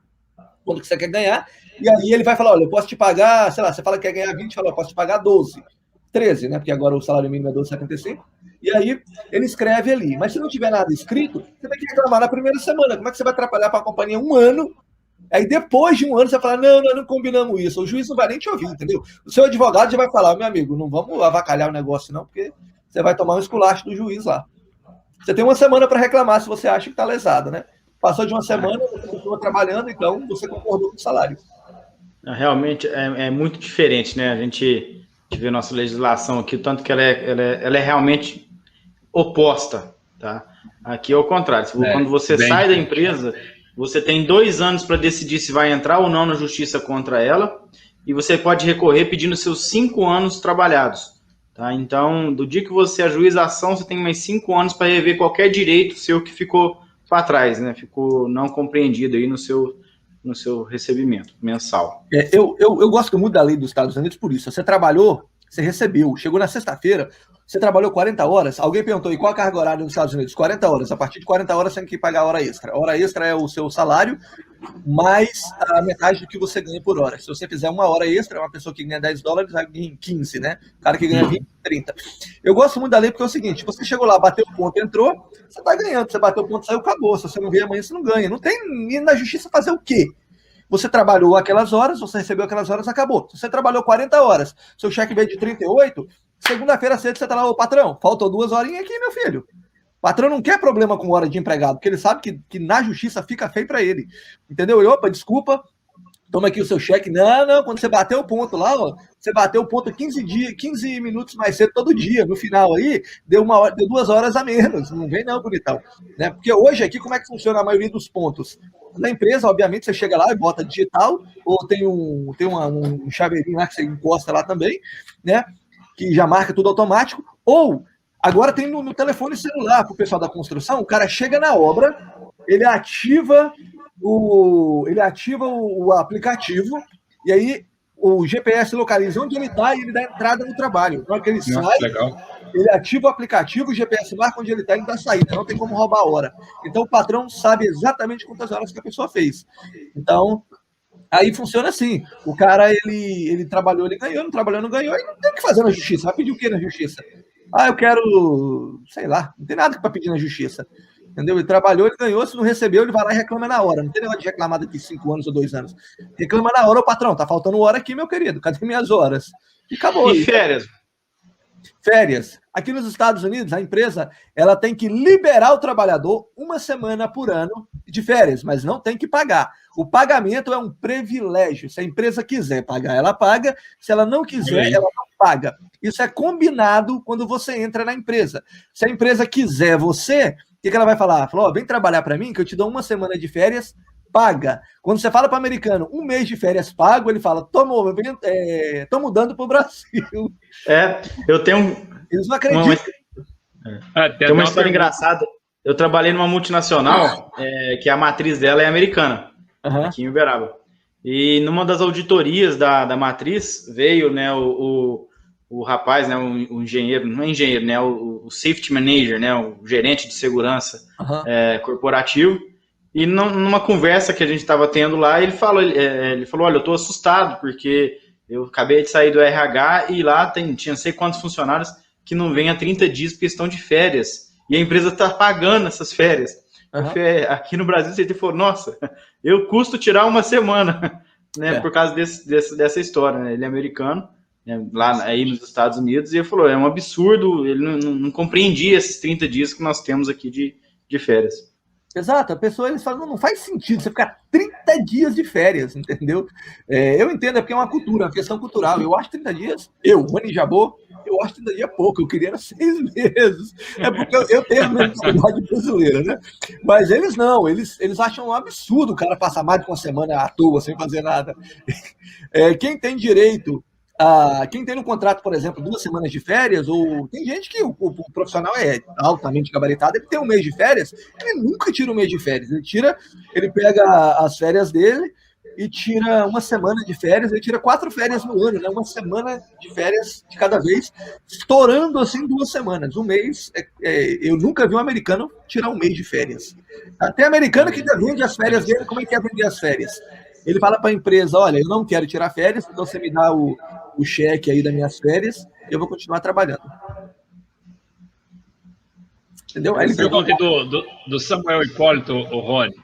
quanto que você quer ganhar, e aí ele vai falar, olha, eu posso te pagar, sei lá, você fala que quer ganhar 20, fala, eu posso te pagar 12. 13, né? Porque agora o salário mínimo é 12,75. E aí ele escreve ali. Mas se não tiver nada escrito, você tem que reclamar na primeira semana. Como é que você vai trabalhar para a companhia 1 ano? Aí depois de 1 ano você vai falar, não, nós não combinamos isso. O juiz não vai nem te ouvir, entendeu? O seu advogado já vai falar, meu amigo, não vamos avacalhar o negócio não, porque você vai tomar um esculacho do juiz lá. Você tem 1 semana para reclamar se você acha que está lesado, né? Passou de 1 semana, você continua trabalhando, então você concordou com o salário. Realmente é muito diferente, né? A gente vê nossa legislação aqui, tanto que ela é realmente oposta, tá? Aqui é o contrário. Quando você sai da empresa, você tem 2 anos para decidir se vai entrar ou não na justiça contra ela, e você pode recorrer pedindo seus 5 anos trabalhados, tá? Então, do dia que você ajuiza a ação, você tem mais 5 anos para rever qualquer direito seu que ficou para trás, né? Ficou não compreendido aí no seu recebimento mensal. Eu gosto muito da lei dos Estados Unidos por isso. Você trabalhou, você recebeu, chegou na sexta-feira, você trabalhou 40 horas, alguém perguntou, e qual a carga horária dos Estados Unidos? 40 horas. A partir de 40 horas você tem que pagar hora extra. A hora extra é o seu salário, mais a metade do que você ganha por hora. Se você fizer 1 hora extra, uma pessoa que ganha $10 vai ganhar 15, né? O cara que ganha 20, 30. Eu gosto muito da lei porque é o seguinte, você chegou lá, bateu o ponto, entrou, você tá ganhando. Você bateu o ponto, saiu, acabou. Se você não ganha amanhã, você não ganha. Não tem ir na justiça fazer o quê? Você trabalhou aquelas horas, você recebeu aquelas horas, acabou. Se você trabalhou 40 horas, seu cheque veio de 38, segunda-feira cedo você tá lá, ô patrão, faltou 2 horinhas aqui, meu filho. O patrão não quer problema com hora de empregado, porque ele sabe que na justiça fica feio para ele. Entendeu? Opa, desculpa, toma aqui o seu cheque. Não, quando você bateu o ponto lá, ó, você bateu o ponto 15 minutos mais cedo todo dia. No final aí, deu 2 horas a menos. Não vem não, bonitão. Né? Porque hoje aqui, como é que funciona a maioria dos pontos? Na empresa, obviamente, você chega lá e bota digital, ou tem um chaveirinho lá que você encosta lá também, né? Que já marca tudo automático. Ou, agora tem no telefone celular para o pessoal da construção, o cara chega na obra, ele ativa o aplicativo, e aí o GPS localiza onde ele está e ele dá entrada no trabalho. Na hora que ele sai, ele ativa o aplicativo, o GPS marca onde ele está e ele dá saída. Não tem como roubar a hora. Então, o patrão sabe exatamente quantas horas que a pessoa fez. Então, Aí funciona assim, o cara, ele trabalhou, ele ganhou, não trabalhou, não ganhou, e não tem o que fazer na justiça. Vai pedir o que na justiça? Eu quero, sei lá, não tem nada para pedir na justiça. Entendeu? Ele trabalhou, ele ganhou, se não recebeu, ele vai lá e reclama na hora. Não tem negócio de reclamar daqui 5 anos ou 2 anos. Reclama na hora, ô patrão, tá faltando hora aqui, meu querido, cadê minhas horas? E acabou. E férias? Férias. Aqui nos Estados Unidos, a empresa ela tem que liberar o trabalhador 1 semana por ano de férias, mas não tem que pagar. O pagamento é um privilégio. Se a empresa quiser pagar, ela paga. Se ela não quiser, ela não paga. Isso é combinado quando você entra na empresa. Se a empresa quiser você, o que ela vai falar? Falou, vem trabalhar para mim, que eu te dou 1 semana de férias, paga. Quando você fala para o americano 1 mês de férias pago, ele fala, tô mudando para o Brasil. Eu tenho... Eles não acreditam. Tem uma história engraçada. Eu trabalhei numa multinacional, que a matriz dela é americana, aqui em Uberaba. E numa das auditorias da matriz, veio, né, o rapaz, né, o engenheiro, não é engenheiro, né, o safety manager, né, o gerente de segurança corporativo. E numa conversa que a gente estava tendo lá, ele falou, olha, eu estou assustado, porque eu acabei de sair do RH e lá tinha não sei quantos funcionários que não vêm há 30 dias porque estão de férias. E a empresa está pagando essas férias. Aqui no Brasil, você falou, nossa, eu custo tirar 1 semana, né, por causa dessa história. Né? Ele é americano, né, lá aí nos Estados Unidos, e ele falou, é um absurdo, ele não compreendia esses 30 dias que nós temos aqui de férias. Exato, a pessoa, eles falam, não faz sentido você ficar 30 dias de férias, entendeu? Eu entendo, é porque é uma cultura, uma questão cultural. Eu acho 30 dias, Rony Jabô, eu acho 30 dias pouco, eu queria 6 meses. É porque eu tenho a mentalidade brasileira, né? Mas eles não, eles acham um absurdo o cara passar mais de 1 semana à toa, sem fazer nada. Quem tem direito... quem tem no contrato, por exemplo, 2 semanas de férias, ou tem gente que o profissional é altamente gabaritado, ele tem 1 mês de férias, ele nunca tira 1 mês de férias, ele pega as férias dele e tira 1 semana de férias, ele tira 4 férias no ano, né? 1 semana de férias de cada vez, estourando assim 2 semanas. 1 mês, eu nunca vi um americano tirar 1 mês de férias. Até americano que ainda vende as férias dele, como é que é vender as férias? Ele fala para a empresa, olha, eu não quero tirar férias, então você me dá o cheque aí das minhas férias, eu vou continuar trabalhando. Entendeu? Aí ele pergunta do Samuel Hipólito, o Rony.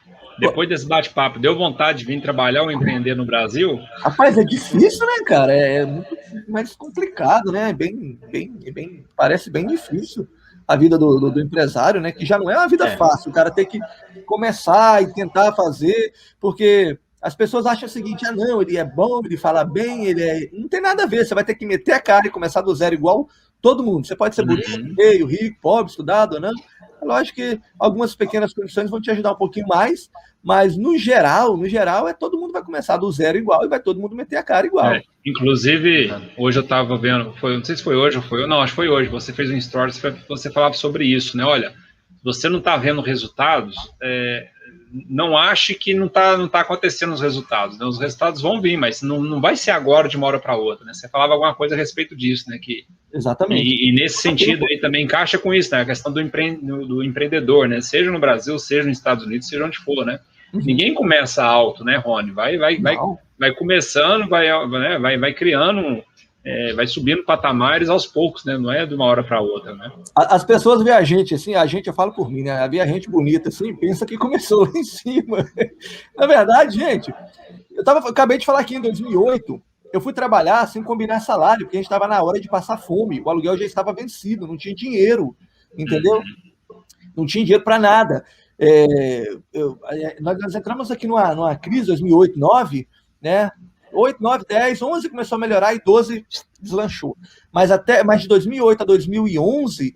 Depois desse bate-papo, deu vontade de vir trabalhar ou empreender no Brasil? Rapaz, é difícil, né, cara? É muito mais complicado, né? Parece bem difícil a vida do empresário, né? Que já não é uma vida fácil. O cara tem que começar e tentar fazer, porque... As pessoas acham o seguinte, não, ele é bom, ele fala bem, não tem nada a ver, você vai ter que meter a cara e começar do zero igual todo mundo. Você pode ser bonito, feio, rico, pobre, estudado ou não. É lógico que algumas pequenas condições vão te ajudar um pouquinho mais, mas no geral, todo mundo vai começar do zero igual e vai todo mundo meter a cara igual. Inclusive, hoje eu estava vendo, não sei se foi hoje ou foi, não, acho que foi hoje, você fez um stories, você falava sobre isso, né? Olha, você não está vendo resultados, não ache que não tá acontecendo os resultados, né? Os resultados vão vir, mas não vai ser agora de uma hora para outra, né? Você falava alguma coisa a respeito disso, né? Exatamente. E nesse sentido aí também encaixa com isso, né? A questão do empreendedor, né? Seja no Brasil, seja nos Estados Unidos, seja onde for, né? Ninguém começa alto, né, Rony? Vai começando, vai criando, vai subindo patamares aos poucos, né? Não é de uma hora para outra, né? As pessoas veem a gente, assim, eu falo por mim, né? Vê a gente bonita, assim, pensa que começou lá em cima. Na verdade, gente, acabei de falar aqui, em 2008, eu fui trabalhar sem combinar salário, porque a gente estava na hora de passar fome, o aluguel já estava vencido, não tinha dinheiro, entendeu? Não tinha dinheiro para nada. Nós entramos aqui numa crise, 2008, 2009, né? 8, 9, 10, 11 começou a melhorar e 12 deslanchou. Mas de 2008 a 2011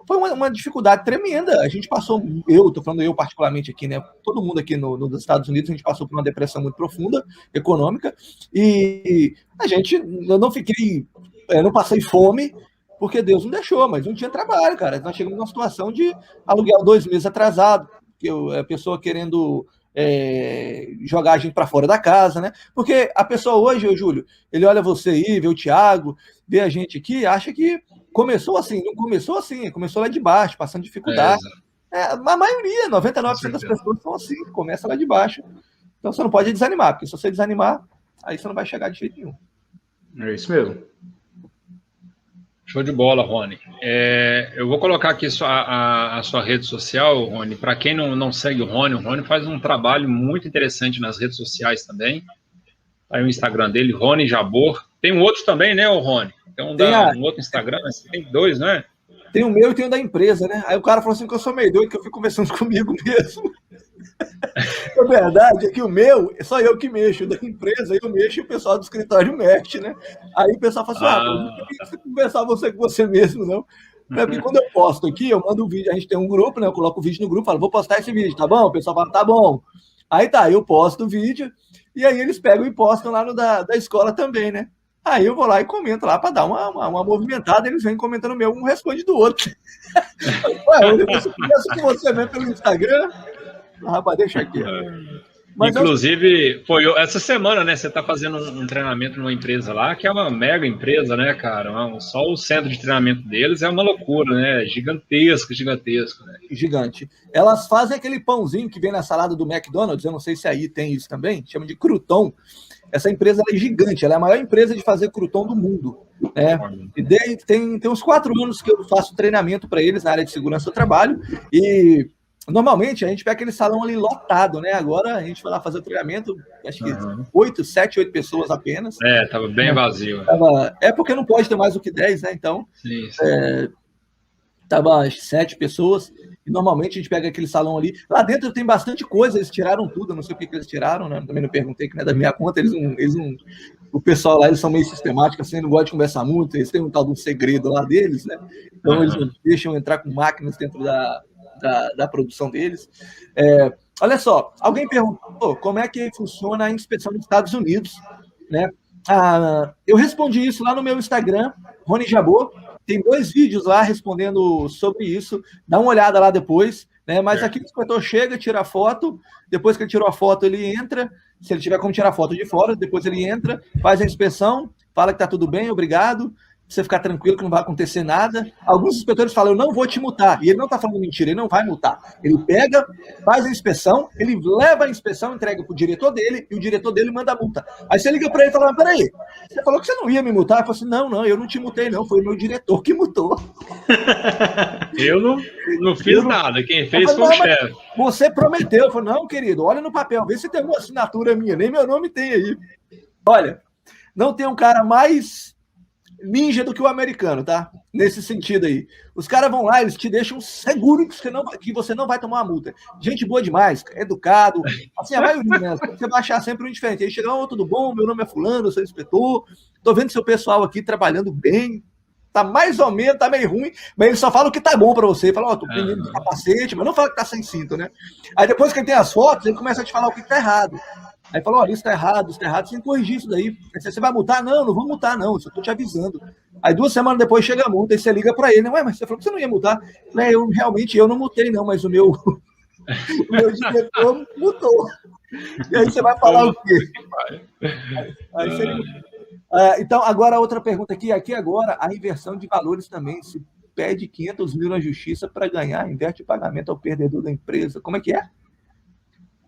foi uma dificuldade tremenda. A gente passou, estou falando eu particularmente aqui, né? Todo mundo aqui nos Estados Unidos, a gente passou por uma depressão muito profunda, econômica, e eu não passei fome, porque Deus não deixou, mas não tinha trabalho, cara. Nós chegamos numa situação de aluguel 2 meses atrasado, a pessoa querendo... jogar a gente para fora da casa, né? Porque a pessoa hoje, Júlio, ele olha você aí, vê o Thiago, vê a gente aqui, acha que começou assim, não começou assim, começou lá de baixo, passando dificuldade. A maioria, 99% das pessoas são assim, começa lá de baixo. Então você não pode desanimar, porque se você desanimar, aí você não vai chegar de jeito nenhum. É isso mesmo. Show de bola, Rony. Eu vou colocar aqui a sua rede social, Rony. Para quem não segue o Rony faz um trabalho muito interessante nas redes sociais também. Aí o Instagram dele, Rony Jabor. Tem um outro também, né, o Rony? Tem um outro Instagram, mas tem 2, não é? Tem o meu e tem o da empresa, né? Aí o cara falou assim que eu sou meio doido, que eu fico conversando comigo mesmo. A verdade é que o meu, é só eu que mexo, o da empresa eu mexo e o pessoal do escritório mexe, né? Aí o pessoal fala assim, não tem que conversar você com você mesmo, não. Porque quando eu posto aqui, eu mando um vídeo, a gente tem um grupo, né? Eu coloco o vídeo no grupo, falo, vou postar esse vídeo, tá bom? O pessoal fala, tá bom. Aí tá, eu posto o vídeo, e aí eles pegam e postam lá no da escola também, né? Aí eu vou lá e comento lá para dar uma movimentada, eles vêm comentando o meu, um responde do outro. Ué, eu converso com você mesmo pelo Instagram. Rapaz, deixa aqui. Mas inclusive, foi essa semana, né? Você está fazendo um treinamento numa empresa lá, que é uma mega empresa, né, cara? Só o centro de treinamento deles é uma loucura, né? Gigantesco, né? Gigante. Elas fazem aquele pãozinho que vem na salada do McDonald's, eu não sei se aí tem isso também, chama de crouton. Essa empresa é gigante, ela é a maior empresa de fazer crouton do mundo. Né? E tem uns 4 anos que eu faço treinamento para eles na área de segurança do trabalho, e normalmente a gente pega aquele salão ali lotado, né? Agora a gente vai lá fazer o treinamento, acho que 7, 8 pessoas apenas. Tava bem vazio. É porque não pode ter mais do que 10, né? Então, sim. Tava 7 pessoas, e normalmente a gente pega aquele salão ali. Lá dentro tem bastante coisa, eles tiraram tudo, eu não sei o que eles tiraram, né? Também não perguntei, que não é da minha conta, o pessoal lá, eles são meio sistemáticos, assim, não gostam de conversar muito, eles têm um tal de um segredo lá deles, né? Então eles não deixam entrar com máquinas dentro da produção deles. Olha só, alguém perguntou como é que funciona a inspeção nos Estados Unidos, né? Eu respondi isso lá no meu Instagram, Rony Jabor. Tem 2 vídeos lá respondendo sobre isso. Dá uma olhada lá depois, né? Mas aqui o inspetor chega, tira a foto. Depois que ele tirou a foto, ele entra. Se ele tiver como tirar a foto de fora, depois ele entra, faz a inspeção, fala que tá tudo bem, obrigado. Você ficar tranquilo que não vai acontecer nada. Alguns inspetores falam, eu não vou te multar. E ele não está falando mentira, ele não vai multar. Ele pega, faz a inspeção, ele leva a inspeção, entrega para o diretor dele, e o diretor dele manda a multa. Aí você liga para ele e fala, peraí, você falou que você não ia me multar? Eu falo assim, não, eu não te multei não, foi o meu diretor que multou. Eu não fiz nada, quem fez foi o chefe. Você prometeu. Eu falei, não, querido, olha no papel, vê se tem uma assinatura minha, nem meu nome tem aí. Olha, não tem um cara mais ninja do que o americano, tá? Nesse sentido aí. Os caras vão lá, eles te deixam seguro que você não vai tomar uma multa. Gente boa demais, educado. Assim, a maioria, né? Você vai achar sempre um diferente. Aí chega, tudo bom? Meu nome é fulano, eu sou inspetor. Tô vendo seu pessoal aqui trabalhando bem. Tá mais ou menos, tá meio ruim, mas ele só fala o que tá bom pra você. Fala, tô prendendo de capacete, mas não fala que tá sem cinto, né? Aí depois que ele tem as fotos, ele começa a te falar o que tá errado. Aí falou, olha, isso tá errado, você tem que corrigir isso daí. Aí você vai multar? Não vou multar, não, eu só tô te avisando. Aí 2 semanas depois chega a multa, e você liga pra ele, mas você falou que você não ia multar. Eu não multei, não, mas o meu diretor multou. E aí você vai falar o quê? Aí você... Então, agora outra pergunta aqui agora, a inversão de valores também, se pede 500 mil na justiça para ganhar, inverte o pagamento ao perdedor da empresa. Como é que é?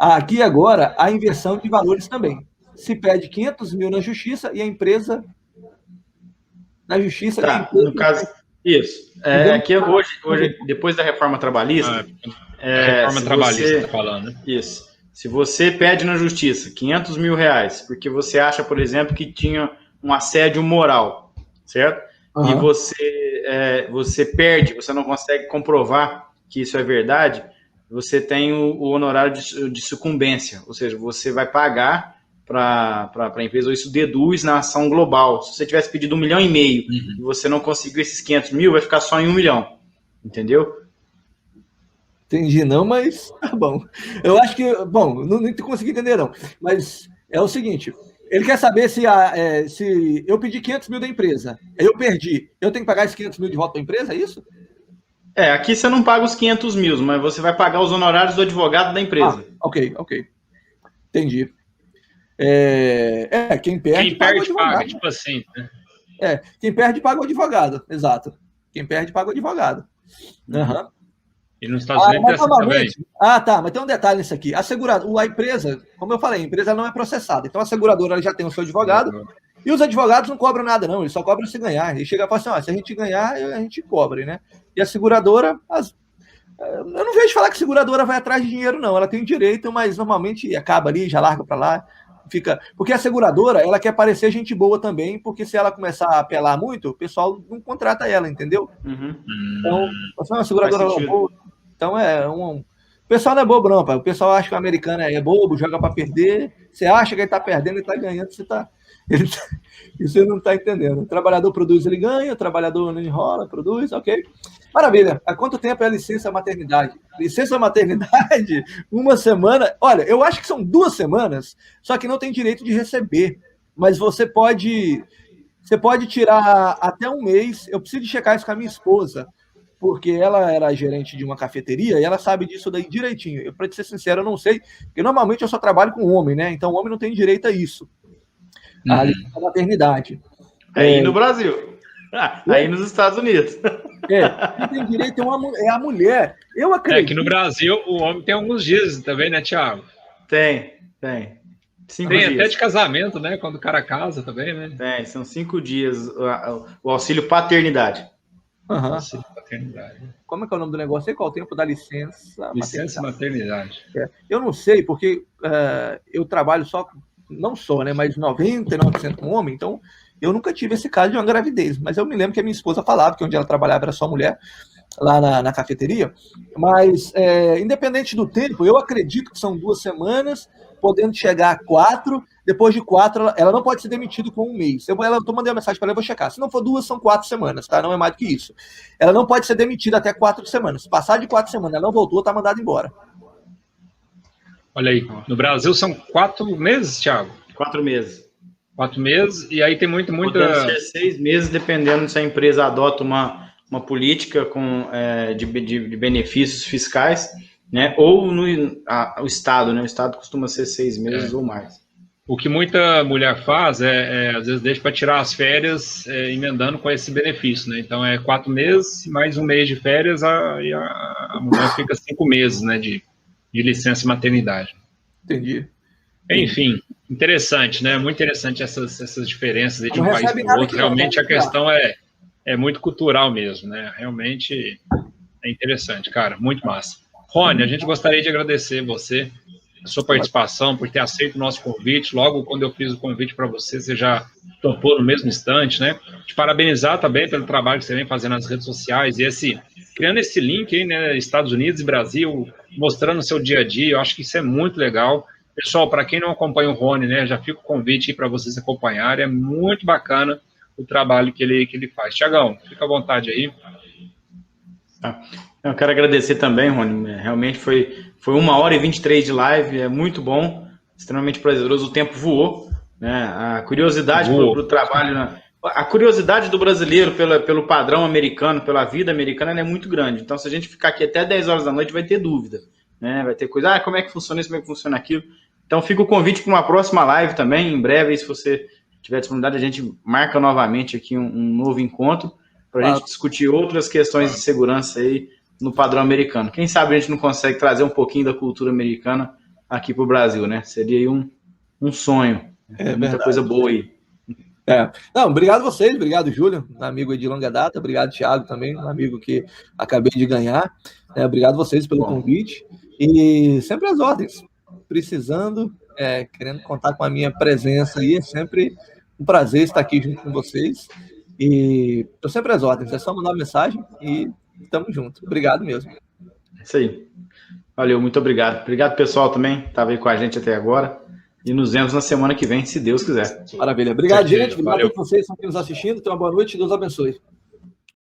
Aqui agora, a inversão de valores também. Se pede 500 mil na justiça e a empresa... Na justiça... Tá, no caso... Isso. Aqui hoje, depois da reforma trabalhista... reforma trabalhista, está falando. Isso. Se você pede na justiça 500 mil reais, porque você acha, por exemplo, que tinha um assédio moral, certo? E você perde, você não consegue comprovar que isso é verdade... Você tem o honorário de sucumbência, ou seja, você vai pagar para a empresa, ou isso deduz na ação global. Se você tivesse pedido 1,5 milhão e você não conseguiu esses 500 mil, vai ficar só em 1 milhão, entendeu? Entendi não, mas tá bom. Eu acho que, não consegui entender não, mas é o seguinte, ele quer saber se eu pedi 500 mil da empresa, eu perdi, eu tenho que pagar esses 500 mil de volta para a empresa, é isso? Aqui você não paga os 500 mil, mas você vai pagar os honorários do advogado da empresa. Ok. Entendi. Quem perde paga, tipo assim. Quem perde paga o advogado, exato. Quem perde paga o advogado. E nos Estados Unidos é assim também. Tá, mas tem um detalhe nisso aqui. A empresa, como eu falei, a empresa não é processada. Então a seguradora ela já tem o seu advogado e os advogados não cobram nada, não. Eles só cobram se ganhar. E chega e fala assim, se a gente ganhar, a gente cobra, né? E a seguradora, eu não vejo falar que a seguradora vai atrás de dinheiro, não. Ela tem direito, mas normalmente acaba ali, já larga para lá. Porque a seguradora, ela quer parecer gente boa também, porque se ela começar a apelar muito, o pessoal não contrata ela, entendeu? Então, a seguradora é boa. Então, o pessoal não é bobo, não, pai. O pessoal acha que o americano é bobo, joga para perder. Você acha que ele tá perdendo, ele tá ganhando, você não tá entendendo. O trabalhador produz, ele ganha, o trabalhador não enrola, produz, ok. Maravilha. Há quanto tempo é a licença maternidade? Licença maternidade, 1 semana. Olha, eu acho que são 2 semanas, só que não tem direito de receber. Mas você pode tirar até 1 mês. Eu preciso checar isso com a minha esposa, porque ela era gerente de uma cafeteria e ela sabe disso daí direitinho. Para ser sincero, eu não sei, porque normalmente eu só trabalho com homem, né? Então o homem não tem direito a isso. A licença maternidade. Aí no Brasil. Aí nos Estados Unidos. Quem tem direito é a mulher. Eu acredito. Que no Brasil o homem tem alguns dias também, né, Thiago? Tem. 5 dias. Até de casamento, né? Quando o cara casa também, né? Tem, são 5 dias o auxílio paternidade. Auxílio paternidade. Como é que é o nome do negócio aí? Qual é o tempo da licença? Licença maternidade. Eu não sei, porque eu trabalho não só, né? Mas 99% com homem, então eu nunca tive esse caso de uma gravidez, mas eu me lembro que a minha esposa falava que onde ela trabalhava era só mulher, lá na cafeteria, mas independente do tempo, eu acredito que são 2 semanas, podendo chegar a 4, depois de 4, ela não pode ser demitida com 1 mês. Eu mandei uma mensagem para ela, eu vou checar. Se não for 2, são 4 semanas, tá? Não é mais do que isso. Ela não pode ser demitida até 4 semanas. Se passar de 4 semanas, ela não voltou, tá mandada embora. Olha aí, no Brasil são 4 meses, Thiago? 4 meses. 4 meses, e aí tem muita... Podendo ser 6 meses, dependendo se a empresa adota uma política de benefícios fiscais, né? Ou o Estado, né? O Estado costuma ser 6 meses ou mais. O que muita mulher faz às vezes, deixa para tirar as férias emendando com esse benefício, né? Então, 4 meses, mais 1 mês de férias, e a mulher fica 5 meses, né, de licença maternidade. Entendi. Enfim, interessante, né? Muito interessante essas diferenças de um país para o outro. Realmente a questão é muito cultural mesmo, né? Realmente é interessante, cara. Muito massa. Rony, a gente gostaria de agradecer você, a sua participação, por ter aceito o nosso convite. Logo, quando eu fiz o convite para você, você já topou no mesmo instante, né? Te parabenizar também pelo trabalho que você vem fazendo nas redes sociais e criando esse link aí, né? Estados Unidos e Brasil, mostrando o seu dia a dia. Eu acho que isso é muito legal. Pessoal, para quem não acompanha o Rony, né, já fica o convite para vocês acompanharem. É muito bacana o trabalho que ele faz. Thiagão, fica à vontade aí. Eu quero agradecer também, Rony. Realmente foi 1h23 de live, é muito bom, extremamente prazeroso. O tempo voou, né? A curiosidade para o trabalho, a curiosidade do brasileiro pelo padrão americano, pela vida americana, é muito grande. Então, se a gente ficar aqui até 10 horas da noite, vai ter dúvida, né? Vai ter coisa, como é que funciona isso, como é que funciona aquilo. Então, fica o convite para uma próxima live também, em breve, se você tiver disponibilidade, a gente marca novamente aqui um novo encontro para a gente discutir outras questões de segurança aí no padrão americano. Quem sabe a gente não consegue trazer um pouquinho da cultura americana aqui para o Brasil, né? Seria aí um sonho. Muita coisa boa aí. Não, obrigado a vocês, obrigado, Júlio, um amigo aí de longa data, obrigado, Thiago, também, um amigo que acabei de ganhar. Obrigado a vocês pelo convite. E sempre às ordens. Precisando, querendo contar com a minha presença aí, é sempre um prazer estar aqui junto com vocês. E estou sempre às ordens, é só mandar uma mensagem e estamos juntos. Obrigado mesmo. Isso aí. Valeu, muito obrigado. Obrigado, pessoal, também, estava aí com a gente até agora. E nos vemos na semana que vem, se Deus quiser. Maravilha. Obrigado, gente. Obrigado a vocês que estão aqui nos assistindo. Tenham uma boa noite e Deus abençoe.